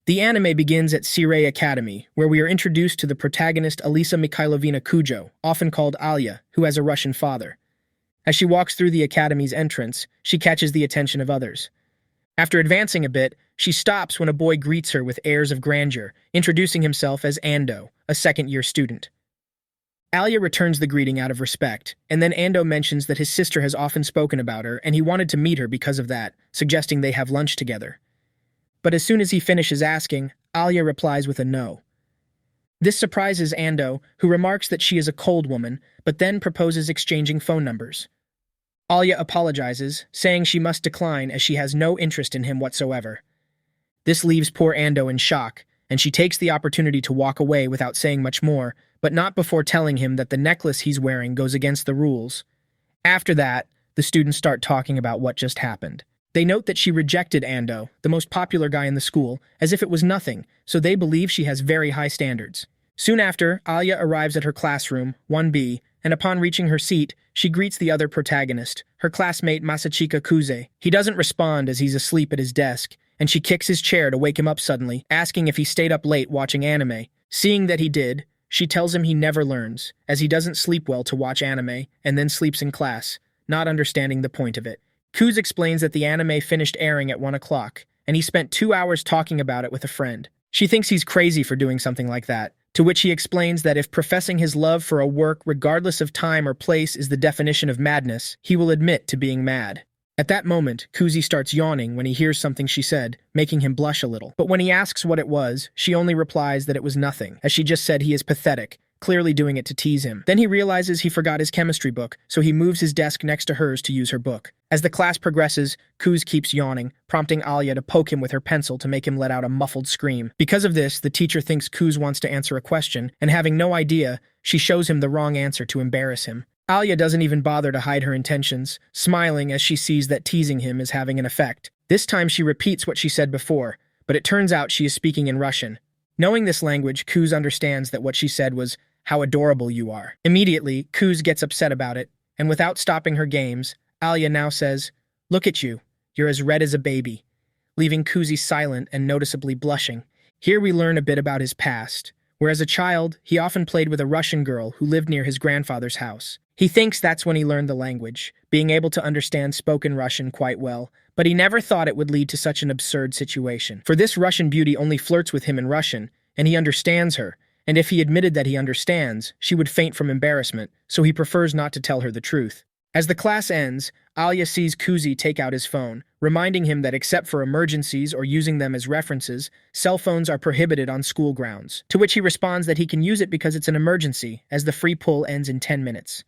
The anime begins at Sirei Academy, where we are introduced to the protagonist Alisa Mikhailovina Kujo, often called Alya, who has a Russian father. As she walks through the academy's entrance, she catches the attention of others. After advancing a bit, she stops when a boy greets her with airs of grandeur, introducing himself as Ando, a second-year student. Alya returns the greeting out of respect, and then Ando mentions that his sister has often spoken about her and he wanted to meet her because of that, suggesting they have lunch together. But as soon as he finishes asking, Alya replies with a no. This surprises Ando, who remarks that she is a cold woman, but then proposes exchanging phone numbers. Alya apologizes, saying she must decline as she has no interest in him whatsoever. This leaves poor Ando in shock, and she takes the opportunity to walk away without saying much more, but not before telling him that the necklace he's wearing goes against the rules. After that, the students start talking about what just happened. They note that she rejected Ando, the most popular guy in the school, as if it was nothing, so they believe she has very high standards. Soon after, Alya arrives at her classroom, 1B, and upon reaching her seat, she greets the other protagonist, her classmate Masachika Kuze. He doesn't respond as he's asleep at his desk, and she kicks his chair to wake him up suddenly, asking if he stayed up late watching anime. Seeing that he did, she tells him he never learns, as he doesn't sleep well to watch anime, and then sleeps in class, not understanding the point of it. Kuz explains that the anime finished airing at 1 o'clock, and he spent 2 hours talking about it with a friend. She thinks he's crazy for doing something like that, to which he explains that if professing his love for a work regardless of time or place is the definition of madness, he will admit to being mad. At that moment, Kuzi starts yawning when he hears something she said, making him blush a little. But when he asks what it was, she only replies that it was nothing, as she just said he is pathetic, clearly doing it to tease him. Then he realizes he forgot his chemistry book, so he moves his desk next to hers to use her book. As the class progresses, Kuz keeps yawning, prompting Alya to poke him with her pencil to make him let out a muffled scream. Because of this, the teacher thinks Kuz wants to answer a question, and having no idea, she shows him the wrong answer to embarrass him. Alya doesn't even bother to hide her intentions, smiling as she sees that teasing him is having an effect. This time she repeats what she said before, but it turns out she is speaking in Russian. Knowing this language, Kuz understands that what she said was, "How adorable you are." Immediately, Kuz gets upset about it, and without stopping her games, Alya now says, "Look at you, you're as red as a baby," leaving Kuzi silent and noticeably blushing. Here we learn a bit about his past, where as a child, he often played with a Russian girl who lived near his grandfather's house. He thinks that's when he learned the language, being able to understand spoken Russian quite well, but he never thought it would lead to such an absurd situation. For this Russian beauty only flirts with him in Russian, and he understands her, and if he admitted that he understands, she would faint from embarrassment, so he prefers not to tell her the truth. As the class ends, Alya sees Kuzi take out his phone, reminding him that except for emergencies or using them as references, cell phones are prohibited on school grounds, to which he responds that he can use it because it's an emergency, as the free pull ends in 10 minutes.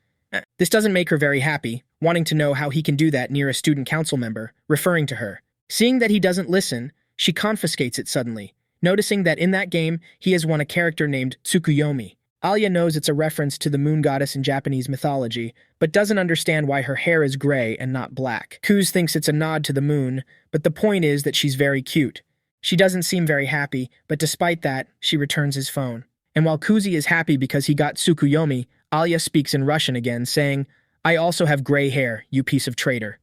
This doesn't make her very happy, wanting to know how he can do that near a student council member, referring to her. Seeing that he doesn't listen, she confiscates it suddenly, noticing that in that game, he has won a character named Tsukuyomi. Alya knows it's a reference to the moon goddess in Japanese mythology, but doesn't understand why her hair is gray and not black. Kuz thinks it's a nod to the moon, but the point is that she's very cute. She doesn't seem very happy, but despite that, she returns his phone. And while Kuzi is happy because he got Tsukuyomi, Alya speaks in Russian again, saying, "I also have gray hair, you piece of traitor."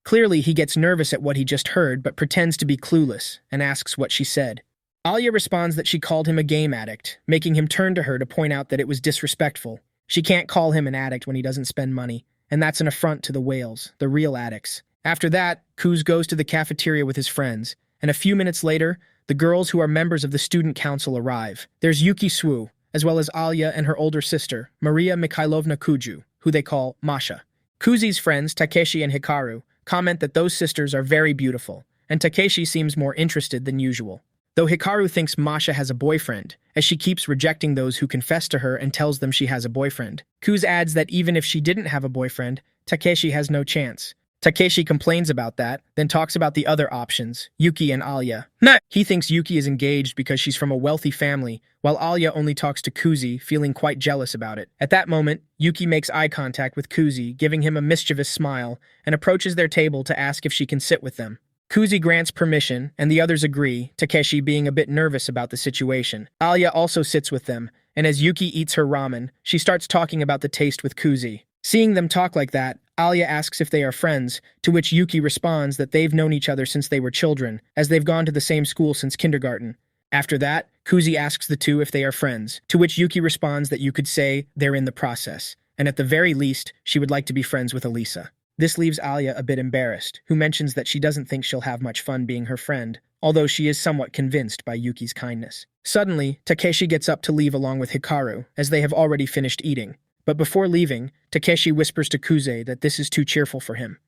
Clearly, he gets nervous at what he just heard, but pretends to be clueless, and asks what she said. Alya responds that she called him a game addict, making him turn to her to point out that it was disrespectful. She can't call him an addict when he doesn't spend money, and that's an affront to the whales, the real addicts. After that, Kuz goes to the cafeteria with his friends, and a few minutes later, the girls who are members of the student council arrive. There's Yuki Swu, as well as Alya and her older sister, Maria Mikhailovna Kuju, who they call Masha. Kuzi's friends, Takeshi and Hikaru, comment that those sisters are very beautiful, and Takeshi seems more interested than usual. Though Hikaru thinks Masha has a boyfriend, as she keeps rejecting those who confess to her and tells them she has a boyfriend. Kuz adds that even if she didn't have a boyfriend, Takeshi has no chance. Takeshi complains about that, then talks about the other options, Yuki and Alya. He thinks Yuki is engaged because she's from a wealthy family, while Alya only talks to Kuzi, feeling quite jealous about it. At that moment, Yuki makes eye contact with Kuzi, giving him a mischievous smile, and approaches their table to ask if she can sit with them. Kuzi grants permission, and the others agree, Takeshi being a bit nervous about the situation. Alya also sits with them, and as Yuki eats her ramen, she starts talking about the taste with Kuzi. Seeing them talk like that, Alya asks if they are friends, to which Yuki responds that they've known each other since they were children, as they've gone to the same school since kindergarten. After that, Kuzi asks the two if they are friends, to which Yuki responds that you could say they're in the process, and at the very least, she would like to be friends with Elisa. This leaves Alya a bit embarrassed, who mentions that she doesn't think she'll have much fun being her friend, although she is somewhat convinced by Yuki's kindness. Suddenly, Takeshi gets up to leave along with Hikaru, as they have already finished eating. But before leaving, Takeshi whispers to Kuze that this is too cheerful for him.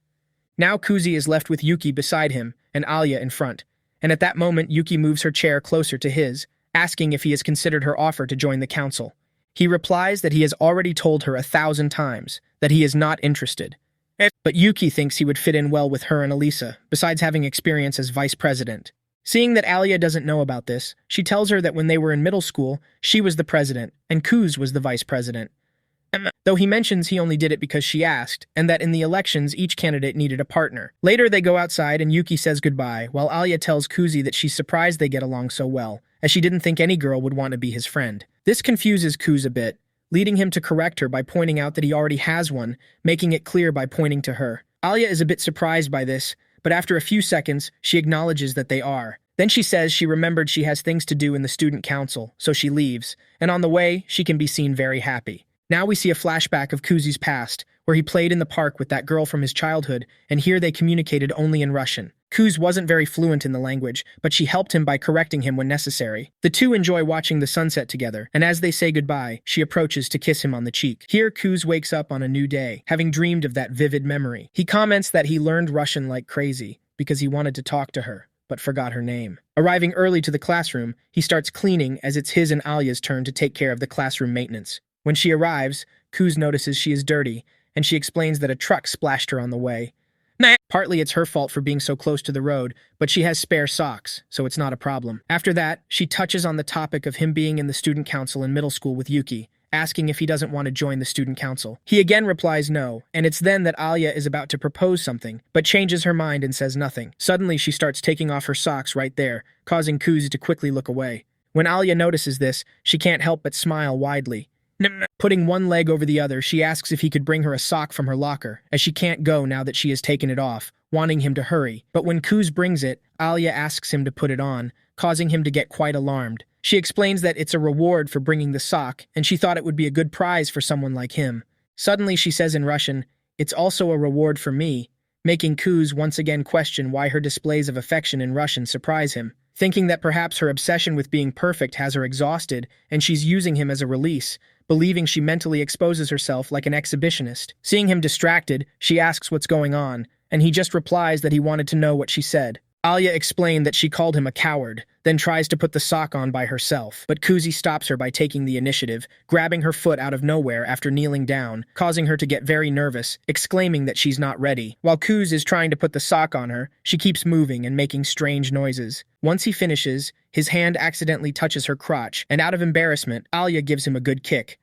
Now Kuzi is left with Yuki beside him and Alya in front, and at that moment Yuki moves her chair closer to his, asking if he has considered her offer to join the council. He replies that he has already told her 1,000 times that he is not interested. But Yuki thinks he would fit in well with her and Elisa, besides having experience as vice president. Seeing that Alya doesn't know about this, she tells her that when they were in middle school, she was the president, and Kuz was the vice president. Though he mentions he only did it because she asked, and that in the elections each candidate needed a partner. Later they go outside and Yuki says goodbye, while Alya tells Kuzi that she's surprised they get along so well, as she didn't think any girl would want to be his friend. This confuses Kuz a bit, leading him to correct her by pointing out that he already has one, making it clear by pointing to her. Alya is a bit surprised by this, but after a few seconds, she acknowledges that they are. Then she says she remembered she has things to do in the student council, so she leaves, and on the way, she can be seen very happy. Now we see a flashback of Kuzi's past, where he played in the park with that girl from his childhood, and here they communicated only in Russian. Kuz wasn't very fluent in the language, but she helped him by correcting him when necessary. The two enjoy watching the sunset together, and as they say goodbye, she approaches to kiss him on the cheek. Here Kuz wakes up on a new day, having dreamed of that vivid memory. He comments that he learned Russian like crazy, because he wanted to talk to her, but forgot her name. Arriving early to the classroom, he starts cleaning as it's his and Alya's turn to take care of the classroom maintenance. When she arrives, Kuz notices she is dirty, and she explains that a truck splashed her on the way. Partly it's her fault for being so close to the road, but she has spare socks, so it's not a problem. After that, she touches on the topic of him being in the student council in middle school with Yuki, asking if he doesn't want to join the student council. He again replies no, and it's then that Alya is about to propose something, but changes her mind and says nothing. Suddenly she starts taking off her socks right there, causing Kuz to quickly look away. When Alya notices this, she can't help but smile widely. Putting one leg over the other, she asks if he could bring her a sock from her locker, as she can't go now that she has taken it off, wanting him to hurry. But when Kuz brings it, Alya asks him to put it on, causing him to get quite alarmed. She explains that it's a reward for bringing the sock, and she thought it would be a good prize for someone like him. Suddenly she says in Russian, "It's also a reward for me," making Kuz once again question why her displays of affection in Russian surprise him. Thinking that perhaps her obsession with being perfect has her exhausted, and she's using him as a release, believing she mentally exposes herself like an exhibitionist. Seeing him distracted, she asks what's going on, and he just replies that he wanted to know what she said. Alya explained that she called him a coward, then tries to put the sock on by herself, but Kuzi stops her by taking the initiative, grabbing her foot out of nowhere after kneeling down, causing her to get very nervous, exclaiming that she's not ready. While Kuz is trying to put the sock on her, she keeps moving and making strange noises. Once he finishes, his hand accidentally touches her crotch, and out of embarrassment, Alya gives him a good kick.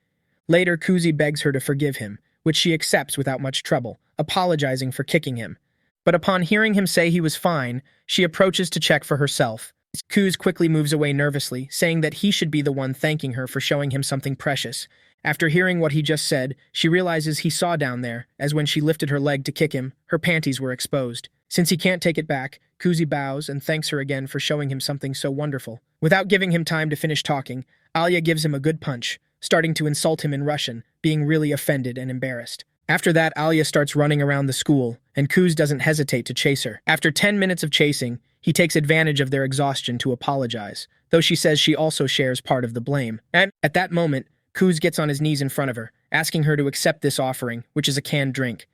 Later, Kuzi begs her to forgive him, which she accepts without much trouble, apologizing for kicking him. But upon hearing him say he was fine, she approaches to check for herself. Kuz quickly moves away nervously, saying that he should be the one thanking her for showing him something precious. After hearing what he just said, she realizes he saw down there, as when she lifted her leg to kick him, her panties were exposed. Since he can't take it back, Kuzi bows and thanks her again for showing him something so wonderful. Without giving him time to finish talking, Alya gives him a good punch, starting to insult him in Russian, being really offended and embarrassed. After that, Alya starts running around the school, and Kuz doesn't hesitate to chase her. After 10 minutes of chasing, he takes advantage of their exhaustion to apologize, though she says she also shares part of the blame. And at that moment, Kuz gets on his knees in front of her, asking her to accept this offering, which is a canned drink.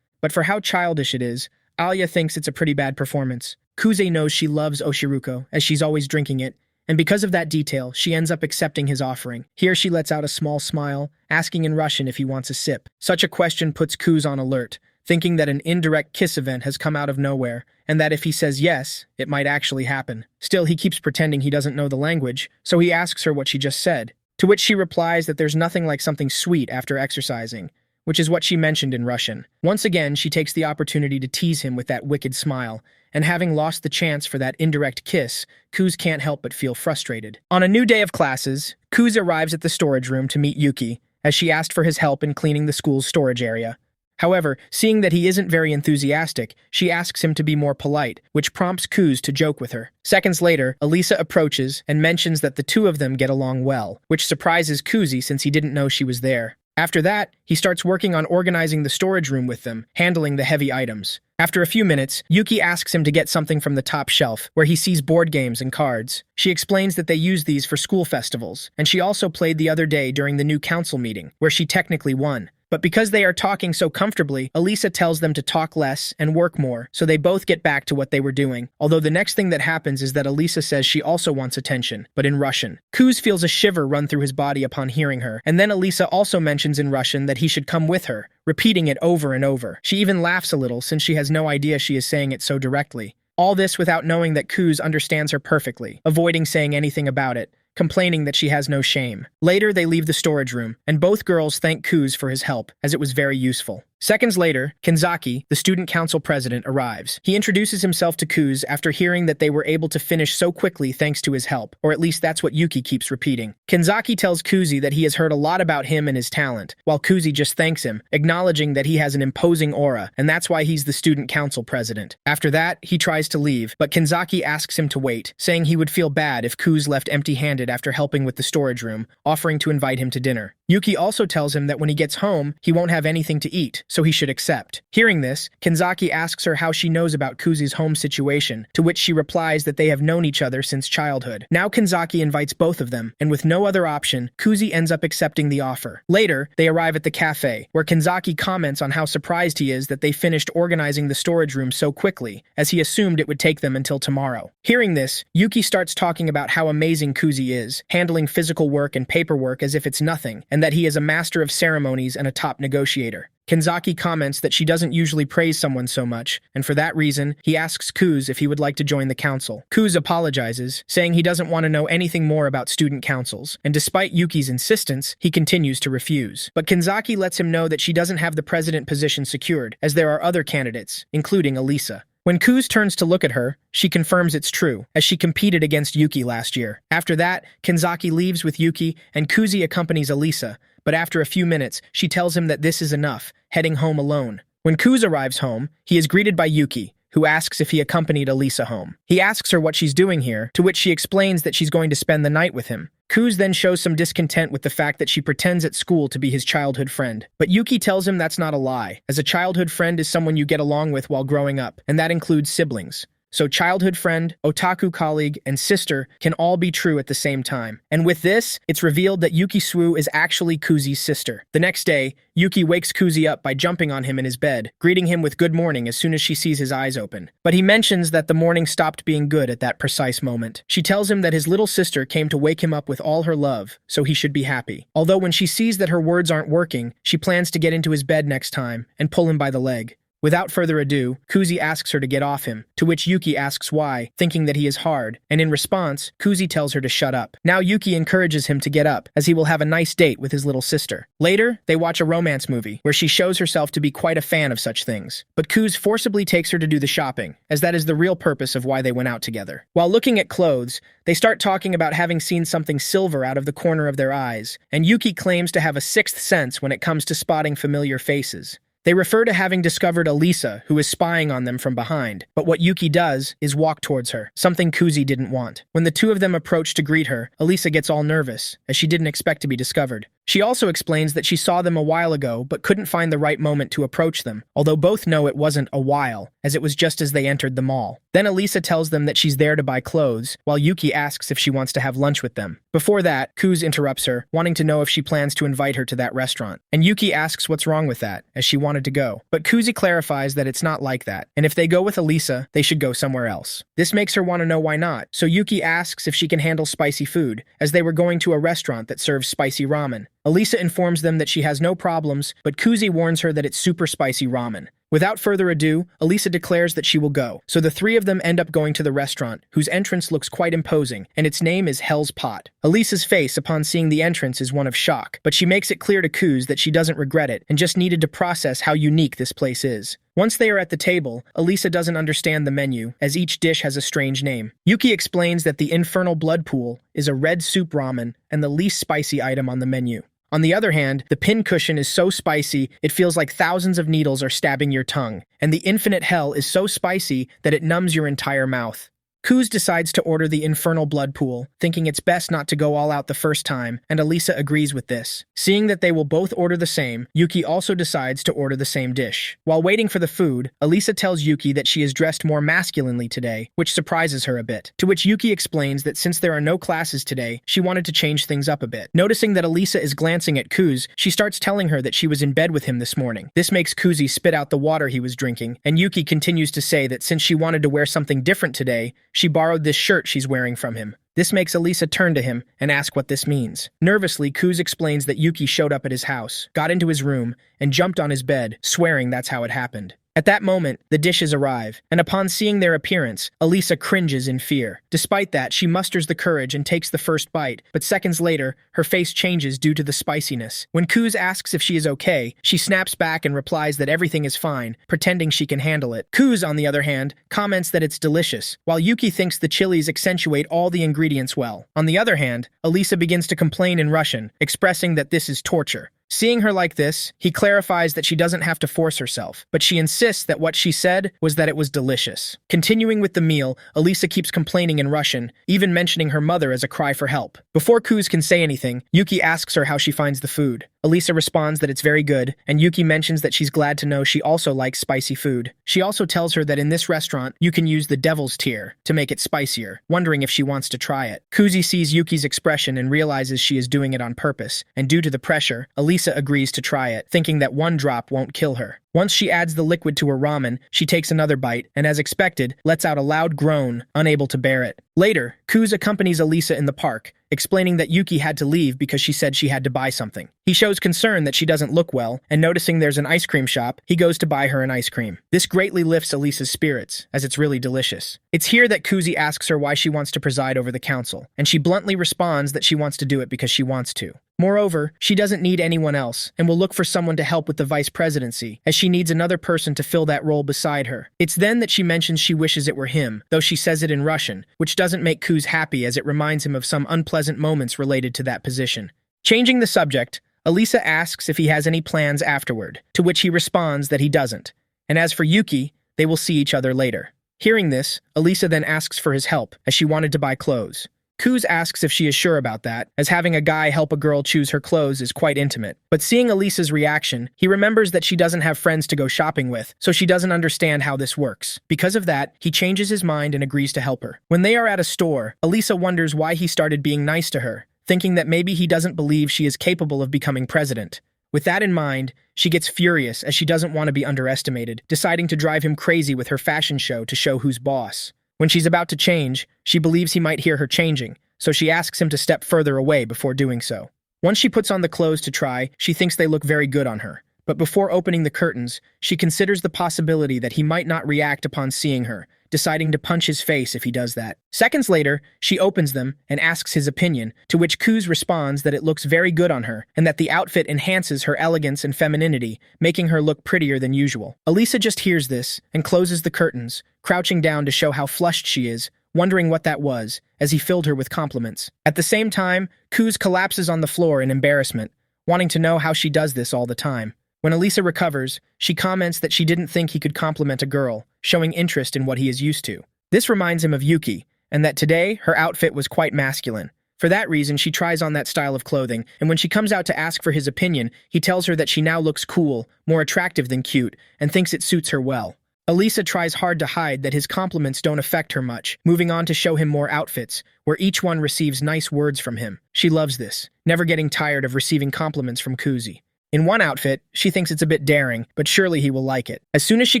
But for how childish it is, Alya thinks it's a pretty bad performance. Kuze knows she loves Oshiruko, as she's always drinking it, and because of that detail, she ends up accepting his offering. Here she lets out a small smile, asking in Russian if he wants a sip. Such a question puts Kuz on alert, thinking that an indirect kiss event has come out of nowhere, and that if he says yes, it might actually happen. Still, he keeps pretending he doesn't know the language, so he asks her what she just said, to which she replies that there's nothing like something sweet after exercising, which is what she mentioned in Russian. Once again, she takes the opportunity to tease him with that wicked smile, and having lost the chance for that indirect kiss, Kuz can't help but feel frustrated. On a new day of classes, Kuz arrives at the storage room to meet Yuki, as she asked for his help in cleaning the school's storage area. However, seeing that he isn't very enthusiastic, she asks him to be more polite, which prompts Kuz to joke with her. Seconds later, Alisa approaches and mentions that the two of them get along well, which surprises Kuzi since he didn't know she was there. After that, he starts working on organizing the storage room with them, handling the heavy items. After a few minutes, Yuki asks him to get something from the top shelf, where he sees board games and cards. She explains that they use these for school festivals, and she also played the other day during the new council meeting, where she technically won. But because they are talking so comfortably, Alisa tells them to talk less and work more, so they both get back to what they were doing. Although the next thing that happens is that Alisa says she also wants attention, but in Russian. Kuz feels a shiver run through his body upon hearing her, and then Alisa also mentions in Russian that he should come with her, repeating it over and over. She even laughs a little since she has no idea she is saying it so directly. All this without knowing that Kuz understands her perfectly, avoiding saying anything about it, complaining that she has no shame. Later, they leave the storage room, and both girls thank Kuz for his help, as it was very useful. Seconds later, Kanzaki, the student council president, arrives. He introduces himself to Kuz after hearing that they were able to finish so quickly thanks to his help, or at least that's what Yuki keeps repeating. Kanzaki tells Kuzi that he has heard a lot about him and his talent, while Kuzi just thanks him, acknowledging that he has an imposing aura, and that's why he's the student council president. After that, he tries to leave, but Kanzaki asks him to wait, saying he would feel bad if Kuz left empty-handed after helping with the storage room, offering to invite him to dinner. Yuki also tells him that when he gets home, he won't have anything to eat, so he should accept. Hearing this, Kanzaki asks her how she knows about Kuzi's home situation, to which she replies that they have known each other since childhood. Now Kanzaki invites both of them, and with no other option, Kuzi ends up accepting the offer. Later, they arrive at the cafe, where Kanzaki comments on how surprised he is that they finished organizing the storage room so quickly, as he assumed it would take them until tomorrow. Hearing this, Yuki starts talking about how amazing Kuzi is, handling physical work and paperwork as if it's nothing, and that he is a master of ceremonies and a top negotiator. Kanzaki comments that she doesn't usually praise someone so much, and for that reason, he asks Kuz if he would like to join the council. Kuz apologizes, saying he doesn't want to know anything more about student councils, and despite Yuki's insistence, he continues to refuse. But Kanzaki lets him know that she doesn't have the president position secured, as there are other candidates, including Alisa. When Kuz turns to look at her, she confirms it's true, as she competed against Yuki last year. After that, Kanzaki leaves with Yuki, and Kuzi accompanies Alisa, but after a few minutes, she tells him that this is enough, heading home alone. When Kuz arrives home, he is greeted by Yuki, who asks if he accompanied Alisa home. He asks her what she's doing here, to which she explains that she's going to spend the night with him. Kuz then shows some discontent with the fact that she pretends at school to be his childhood friend. But Yuki tells him that's not a lie, as a childhood friend is someone you get along with while growing up, and that includes siblings. So childhood friend, otaku colleague, and sister can all be true at the same time. And with this, it's revealed that Yuki Sue is actually Kuzi's sister. The next day, Yuki wakes Kuzi up by jumping on him in his bed, greeting him with good morning as soon as she sees his eyes open. But he mentions that the morning stopped being good at that precise moment. She tells him that his little sister came to wake him up with all her love, so he should be happy. Although when she sees that her words aren't working, she plans to get into his bed next time and pull him by the leg. Without further ado, Kuzi asks her to get off him, to which Yuki asks why, thinking that he is hard, and in response, Kuzi tells her to shut up. Now Yuki encourages him to get up, as he will have a nice date with his little sister. Later, they watch a romance movie, where she shows herself to be quite a fan of such things. But Kuz forcibly takes her to do the shopping, as that is the real purpose of why they went out together. While looking at clothes, they start talking about having seen something silver out of the corner of their eyes, and Yuki claims to have a sixth sense when it comes to spotting familiar faces. They refer to having discovered Alisa, who is spying on them from behind, but what Yuki does is walk towards her, something Kuzi didn't want. When the two of them approach to greet her, Alisa gets all nervous, as she didn't expect to be discovered. She also explains that she saw them a while ago but couldn't find the right moment to approach them, although both know it wasn't a while, as it was just as they entered the mall. Then Alisa tells them that she's there to buy clothes, while Yuki asks if she wants to have lunch with them. Before that, Kuz interrupts her, wanting to know if she plans to invite her to that restaurant, and Yuki asks what's wrong with that, as she wanted to go. But Kuzi clarifies that it's not like that, and if they go with Alisa, they should go somewhere else. This makes her want to know why not, so Yuki asks if she can handle spicy food, as they were going to a restaurant that serves spicy ramen. Alisa informs them that she has no problems, but Kuzi warns her that it's super spicy ramen. Without further ado, Alisa declares that she will go, so the three of them end up going to the restaurant, whose entrance looks quite imposing, and its name is Hell's Pot. Alisa's face upon seeing the entrance is one of shock, but she makes it clear to Kuz that she doesn't regret it and just needed to process how unique this place is. Once they are at the table, Alisa doesn't understand the menu, as each dish has a strange name. Yuki explains that the Infernal Blood Pool is a red soup ramen and the least spicy item on the menu. On the other hand, the pincushion is so spicy, it feels like thousands of needles are stabbing your tongue, and the infinite hell is so spicy that it numbs your entire mouth. Kuz decides to order the infernal blood pool, thinking it's best not to go all out the first time, and Alisa agrees with this. Seeing that they will both order the same, Yuki also decides to order the same dish. While waiting for the food, Alisa tells Yuki that she is dressed more masculinely today, which surprises her a bit. To which Yuki explains that since there are no classes today, she wanted to change things up a bit. Noticing that Alisa is glancing at Kuz, she starts telling her that she was in bed with him this morning. This makes Kuzi spit out the water he was drinking, and Yuki continues to say that since she wanted to wear something different today, she borrowed this shirt she's wearing from him. This makes Alisa turn to him and ask what this means. Nervously, Kuz explains that Yuki showed up at his house, got into his room, and jumped on his bed, swearing that's how it happened. At that moment, the dishes arrive, and upon seeing their appearance, Alisa cringes in fear. Despite that, she musters the courage and takes the first bite, but seconds later, her face changes due to the spiciness. When Kuz asks if she is okay, she snaps back and replies that everything is fine, pretending she can handle it. Kuz, on the other hand, comments that it's delicious, while Yuki thinks the chilies accentuate all the ingredients well. On the other hand, Alisa begins to complain in Russian, expressing that this is torture. Seeing her like this, he clarifies that she doesn't have to force herself, but she insists that what she said was that it was delicious. Continuing with the meal, Alisa keeps complaining in Russian, even mentioning her mother as a cry for help. Before Kuz can say anything, Yuki asks her how she finds the food. Alisa responds that it's very good, and Yuki mentions that she's glad to know she also likes spicy food. She also tells her that in this restaurant, you can use the devil's tier to make it spicier, wondering if she wants to try it. Kuzi sees Yuki's expression and realizes she is doing it on purpose, and due to the pressure, Alisa agrees to try it, thinking that one drop won't kill her. Once she adds the liquid to her ramen, she takes another bite, and as expected, lets out a loud groan, unable to bear it. Later, Kuz accompanies Alisa in the park, explaining that Yuki had to leave because she said she had to buy something. He shows concern that she doesn't look well, and noticing there's an ice cream shop, he goes to buy her an ice cream. This greatly lifts Alisa's spirits, as it's really delicious. It's here that Kuzi asks her why she wants to preside over the council, and she bluntly responds that she wants to do it because she wants to. Moreover, she doesn't need anyone else, and will look for someone to help with the vice presidency, as she needs another person to fill that role beside her. It's then that she mentions she wishes it were him, though she says it in Russian, which doesn't make Kuz happy as it reminds him of some unpleasant moments related to that position. Changing the subject, Alisa asks if he has any plans afterward, to which he responds that he doesn't. And as for Yuki, they will see each other later. Hearing this, Alisa then asks for his help, as she wanted to buy clothes. Kuz asks if she is sure about that, as having a guy help a girl choose her clothes is quite intimate. But seeing Alisa's reaction, he remembers that she doesn't have friends to go shopping with, so she doesn't understand how this works. Because of that, he changes his mind and agrees to help her. When they are at a store, Alisa wonders why he started being nice to her, thinking that maybe he doesn't believe she is capable of becoming president. With that in mind, she gets furious as she doesn't want to be underestimated, deciding to drive him crazy with her fashion show to show who's boss. When she's about to change, she believes he might hear her changing, so she asks him to step further away before doing so. Once she puts on the clothes to try, she thinks they look very good on her. But before opening the curtains, she considers the possibility that he might not react upon seeing her, deciding to punch his face if he does that. Seconds later, she opens them and asks his opinion, to which Kuz responds that it looks very good on her and that the outfit enhances her elegance and femininity, making her look prettier than usual. Alisa just hears this and closes the curtains, crouching down to show how flushed she is, wondering what that was, as he filled her with compliments. At the same time, Kuz collapses on the floor in embarrassment, wanting to know how she does this all the time. When Alisa recovers, she comments that she didn't think he could compliment a girl, showing interest in what he is used to. This reminds him of Yuki, and that today, her outfit was quite masculine. For that reason, she tries on that style of clothing, and when she comes out to ask for his opinion, he tells her that she now looks cool, more attractive than cute, and thinks it suits her well. Alisa tries hard to hide that his compliments don't affect her much, moving on to show him more outfits, where each one receives nice words from him. She loves this, never getting tired of receiving compliments from Kuzi. In one outfit, she thinks it's a bit daring, but surely he will like it. As soon as she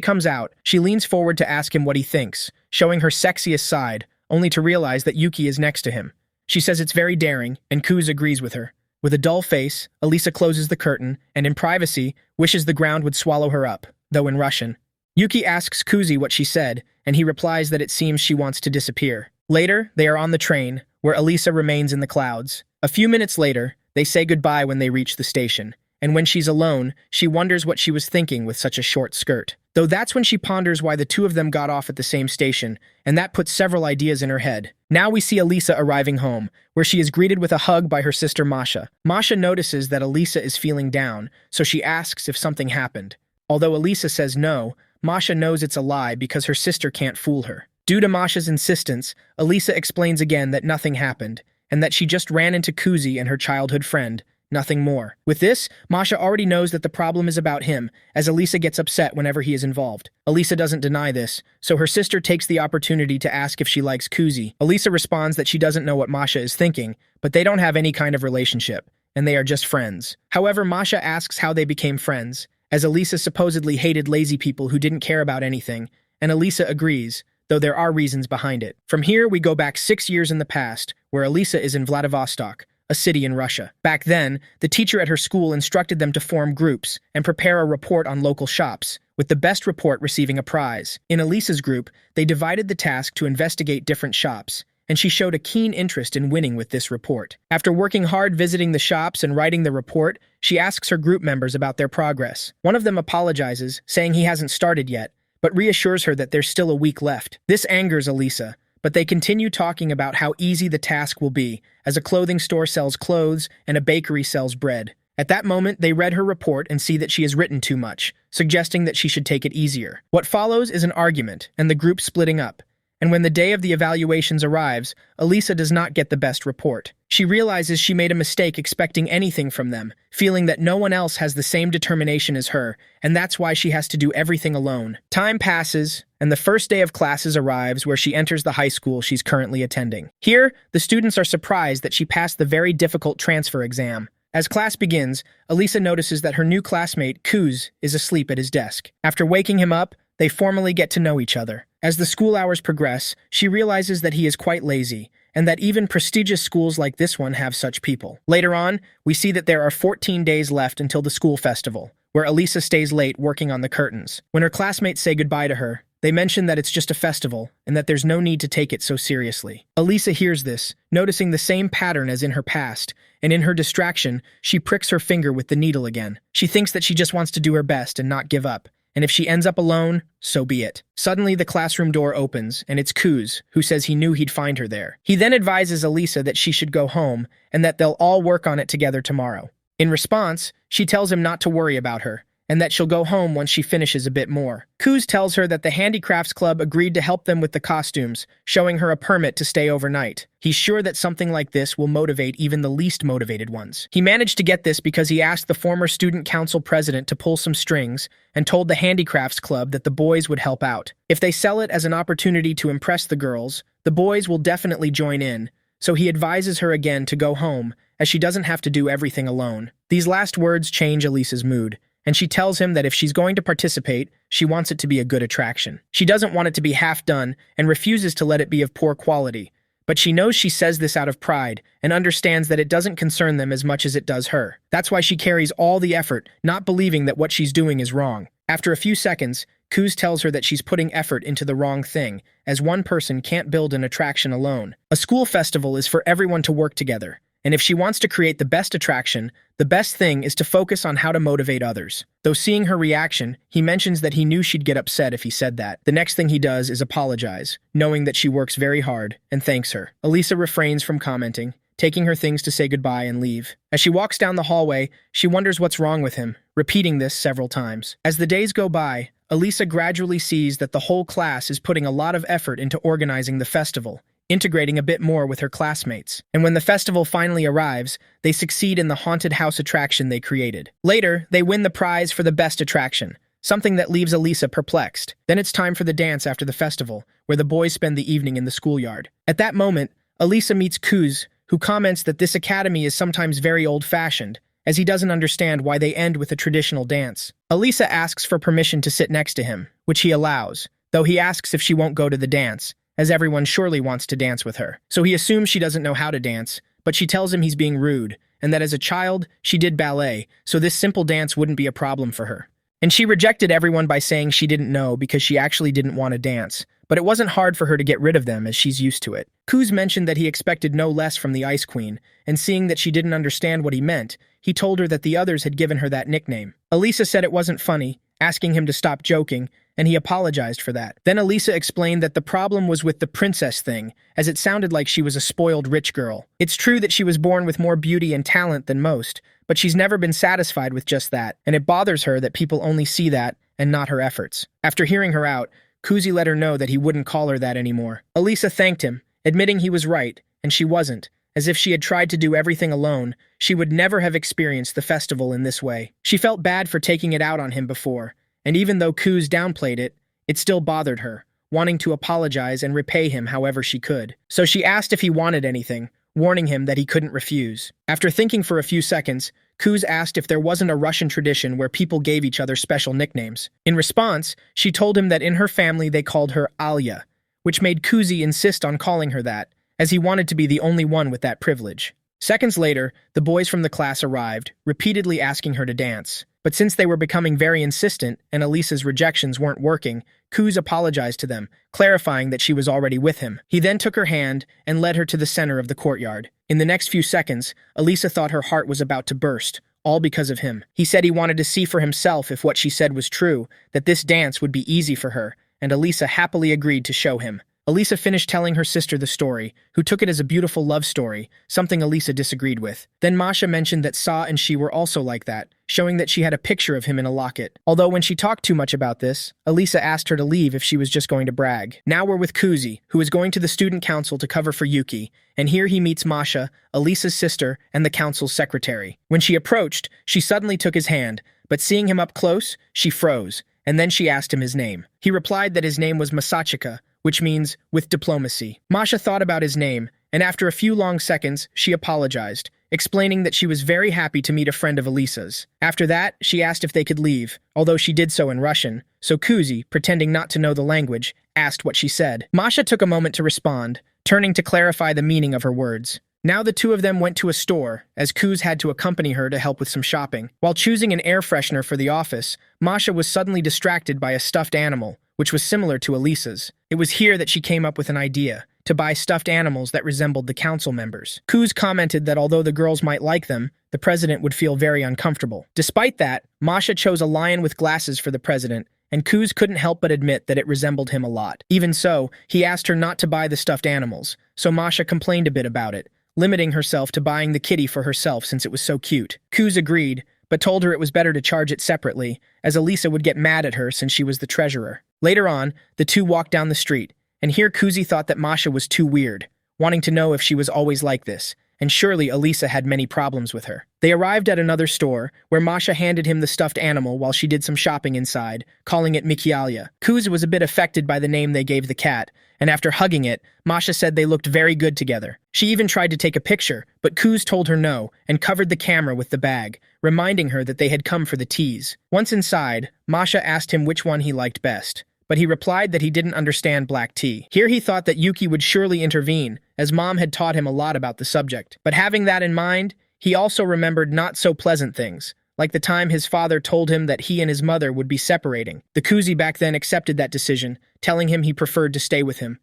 comes out, she leans forward to ask him what he thinks, showing her sexiest side, only to realize that Yuki is next to him. She says it's very daring, and Kuz agrees with her. With a dull face, Alisa closes the curtain, and in privacy, wishes the ground would swallow her up, though in Russian. Yuki asks Kuzi what she said, and he replies that it seems she wants to disappear. Later, they are on the train, where Alisa remains in the clouds. A few minutes later, they say goodbye when they reach the station, and when she's alone, she wonders what she was thinking with such a short skirt. Though that's when she ponders why the two of them got off at the same station, and that puts several ideas in her head. Now we see Elisa arriving home, where she is greeted with a hug by her sister Masha. Masha notices that Elisa is feeling down, so she asks if something happened. Although Elisa says no, Masha knows it's a lie because her sister can't fool her. Due to Masha's insistence, Elisa explains again that nothing happened, and that she just ran into Kuzi and her childhood friend, nothing more. With this, Masha already knows that the problem is about him, as Elisa gets upset whenever he is involved. Elisa doesn't deny this, so her sister takes the opportunity to ask if she likes Kuzi. Elisa responds that she doesn't know what Masha is thinking, but they don't have any kind of relationship, and they are just friends. However, Masha asks how they became friends, as Elisa supposedly hated lazy people who didn't care about anything, and Elisa agrees, though there are reasons behind it. From here, we go back 6 years in the past, where Elisa is in Vladivostok, a city in Russia. Back then, the teacher at her school instructed them to form groups and prepare a report on local shops, with the best report receiving a prize. In Elisa's group, they divided the task to investigate different shops, and she showed a keen interest in winning with this report. After working hard visiting the shops and writing the report, she asks her group members about their progress. One of them apologizes, saying he hasn't started yet, but reassures her that there's still a week left. This angers Elisa, but they continue talking about how easy the task will be, as a clothing store sells clothes and a bakery sells bread. At that moment, they read her report and see that she has written too much, suggesting that she should take it easier. What follows is an argument, and the group splitting up. And when the day of the evaluations arrives, Elisa does not get the best report. She realizes she made a mistake expecting anything from them, feeling that no one else has the same determination as her, and that's why she has to do everything alone. Time passes, and the first day of classes arrives where she enters the high school she's currently attending. Here, the students are surprised that she passed the very difficult transfer exam. As class begins, Elisa notices that her new classmate, Kuz, is asleep at his desk. After waking him up, they formally get to know each other. As the school hours progress, she realizes that he is quite lazy, and that even prestigious schools like this one have such people. Later on, we see that there are 14 days left until the school festival, where Elisa stays late working on the curtains. When her classmates say goodbye to her, they mention that it's just a festival, and that there's no need to take it so seriously. Elisa hears this, noticing the same pattern as in her past, and in her distraction, she pricks her finger with the needle again. She thinks that she just wants to do her best and not give up, and if she ends up alone, so be it. Suddenly, the classroom door opens, and it's Kuz, who says he knew he'd find her there. He then advises Elisa that she should go home, and that they'll all work on it together tomorrow. In response, she tells him not to worry about her, and that she'll go home once she finishes a bit more. Kuz tells her that the Handicrafts Club agreed to help them with the costumes, showing her a permit to stay overnight. He's sure that something like this will motivate even the least motivated ones. He managed to get this because he asked the former student council president to pull some strings and told the Handicrafts Club that the boys would help out. If they sell it as an opportunity to impress the girls, the boys will definitely join in, so he advises her again to go home, as she doesn't have to do everything alone. These last words change Elisa's mood, and she tells him that if she's going to participate, she wants it to be a good attraction. She doesn't want it to be half done and refuses to let it be of poor quality, but she knows she says this out of pride and understands that it doesn't concern them as much as it does her. That's why she carries all the effort, not believing that what she's doing is wrong. After a few seconds, Kuz tells her that she's putting effort into the wrong thing, as one person can't build an attraction alone. A school festival is for everyone to work together, and if she wants to create the best attraction, the best thing is to focus on how to motivate others. Though seeing her reaction, he mentions that he knew she'd get upset if he said that. The next thing he does is apologize, knowing that she works very hard, and thanks her. Elisa refrains from commenting, taking her things to say goodbye and leave. As she walks down the hallway, she wonders what's wrong with him, repeating this several times. As the days go by, Elisa gradually sees that the whole class is putting a lot of effort into organizing the festival, integrating a bit more with her classmates. And when the festival finally arrives, they succeed in the haunted house attraction they created. Later, they win the prize for the best attraction, something that leaves Elisa perplexed. Then it's time for the dance after the festival, where the boys spend the evening in the schoolyard. At that moment, Elisa meets Kuz, who comments that this academy is sometimes very old-fashioned, as he doesn't understand why they end with a traditional dance. Elisa asks for permission to sit next to him, which he allows, though he asks if she won't go to the dance, as everyone surely wants to dance with her. So he assumes she doesn't know how to dance, but she tells him he's being rude, and that as a child, she did ballet, so this simple dance wouldn't be a problem for her. And she rejected everyone by saying she didn't know because she actually didn't want to dance, but it wasn't hard for her to get rid of them as she's used to it. Kuz mentioned that he expected no less from the Ice Queen, and seeing that she didn't understand what he meant, he told her that the others had given her that nickname. Alisa said it wasn't funny, asking him to stop joking, and he apologized for that. Then Alisa explained that the problem was with the princess thing, as it sounded like she was a spoiled rich girl. It's true that she was born with more beauty and talent than most, but she's never been satisfied with just that, and it bothers her that people only see that and not her efforts. After hearing her out, Kuzi let her know that he wouldn't call her that anymore. Alisa thanked him, admitting he was right, and she wasn't. As if she had tried to do everything alone, she would never have experienced the festival in this way. She felt bad for taking it out on him before, and even though Kuz downplayed it, it still bothered her, wanting to apologize and repay him however she could. So she asked if he wanted anything, warning him that he couldn't refuse. After thinking for a few seconds, Kuz asked if there wasn't a Russian tradition where people gave each other special nicknames. In response, she told him that in her family they called her Alya, which made Kuzi insist on calling her that, as he wanted to be the only one with that privilege. Seconds later, the boys from the class arrived, repeatedly asking her to dance. But since they were becoming very insistent and Alisa's rejections weren't working, Kuz apologized to them, clarifying that she was already with him. He then took her hand and led her to the center of the courtyard. In the next few seconds, Alisa thought her heart was about to burst, all because of him. He said he wanted to see for himself if what she said was true, that this dance would be easy for her, and Alisa happily agreed to show him. Alisa finished telling her sister the story, who took it as a beautiful love story, something Alisa disagreed with. Then Masha mentioned that Sa and she were also like that, showing that she had a picture of him in a locket. Although when she talked too much about this, Alisa asked her to leave if she was just going to brag. Now we're with Kuzi, who is going to the student council to cover for Yuki, and here he meets Masha, Alisa's sister, and the council's secretary. When she approached, she suddenly took his hand, but seeing him up close, she froze, and then she asked him his name. He replied that his name was Masachika, which means with diplomacy. Masha thought about his name, and after a few long seconds, she apologized, explaining that she was very happy to meet a friend of Alisa's. After that, she asked if they could leave, although she did so in Russian, so Kuzi, pretending not to know the language, asked what she said. Masha took a moment to respond, turning to clarify the meaning of her words. Now the two of them went to a store, as Kuz had to accompany her to help with some shopping. While choosing an air freshener for the office, Masha was suddenly distracted by a stuffed animal, which was similar to Alisa's. It was here that she came up with an idea, to buy stuffed animals that resembled the council members. Kuz commented that although the girls might like them, the president would feel very uncomfortable. Despite that, Masha chose a lion with glasses for the president, and Kuz couldn't help but admit that it resembled him a lot. Even so, he asked her not to buy the stuffed animals, so Masha complained a bit about it, limiting herself to buying the kitty for herself since it was so cute. Kuz agreed, but told her it was better to charge it separately, as Alisa would get mad at her since she was the treasurer. Later on, the two walked down the street, and here Kuzi thought that Masha was too weird, wanting to know if she was always like this, and surely Alisa had many problems with her. They arrived at another store, where Masha handed him the stuffed animal while she did some shopping inside, calling it Mikialia. Kuz was a bit affected by the name they gave the cat, and after hugging it, Masha said they looked very good together. She even tried to take a picture, but Kuz told her no, and covered the camera with the bag, reminding her that they had come for the teas. Once inside, Masha asked him which one he liked best, but he replied that he didn't understand black tea. Here he thought that Yuki would surely intervene, as Mom had taught him a lot about the subject. But having that in mind, he also remembered not-so-pleasant things, like the time his father told him that he and his mother would be separating. The Kuzi back then accepted that decision, telling him he preferred to stay with him.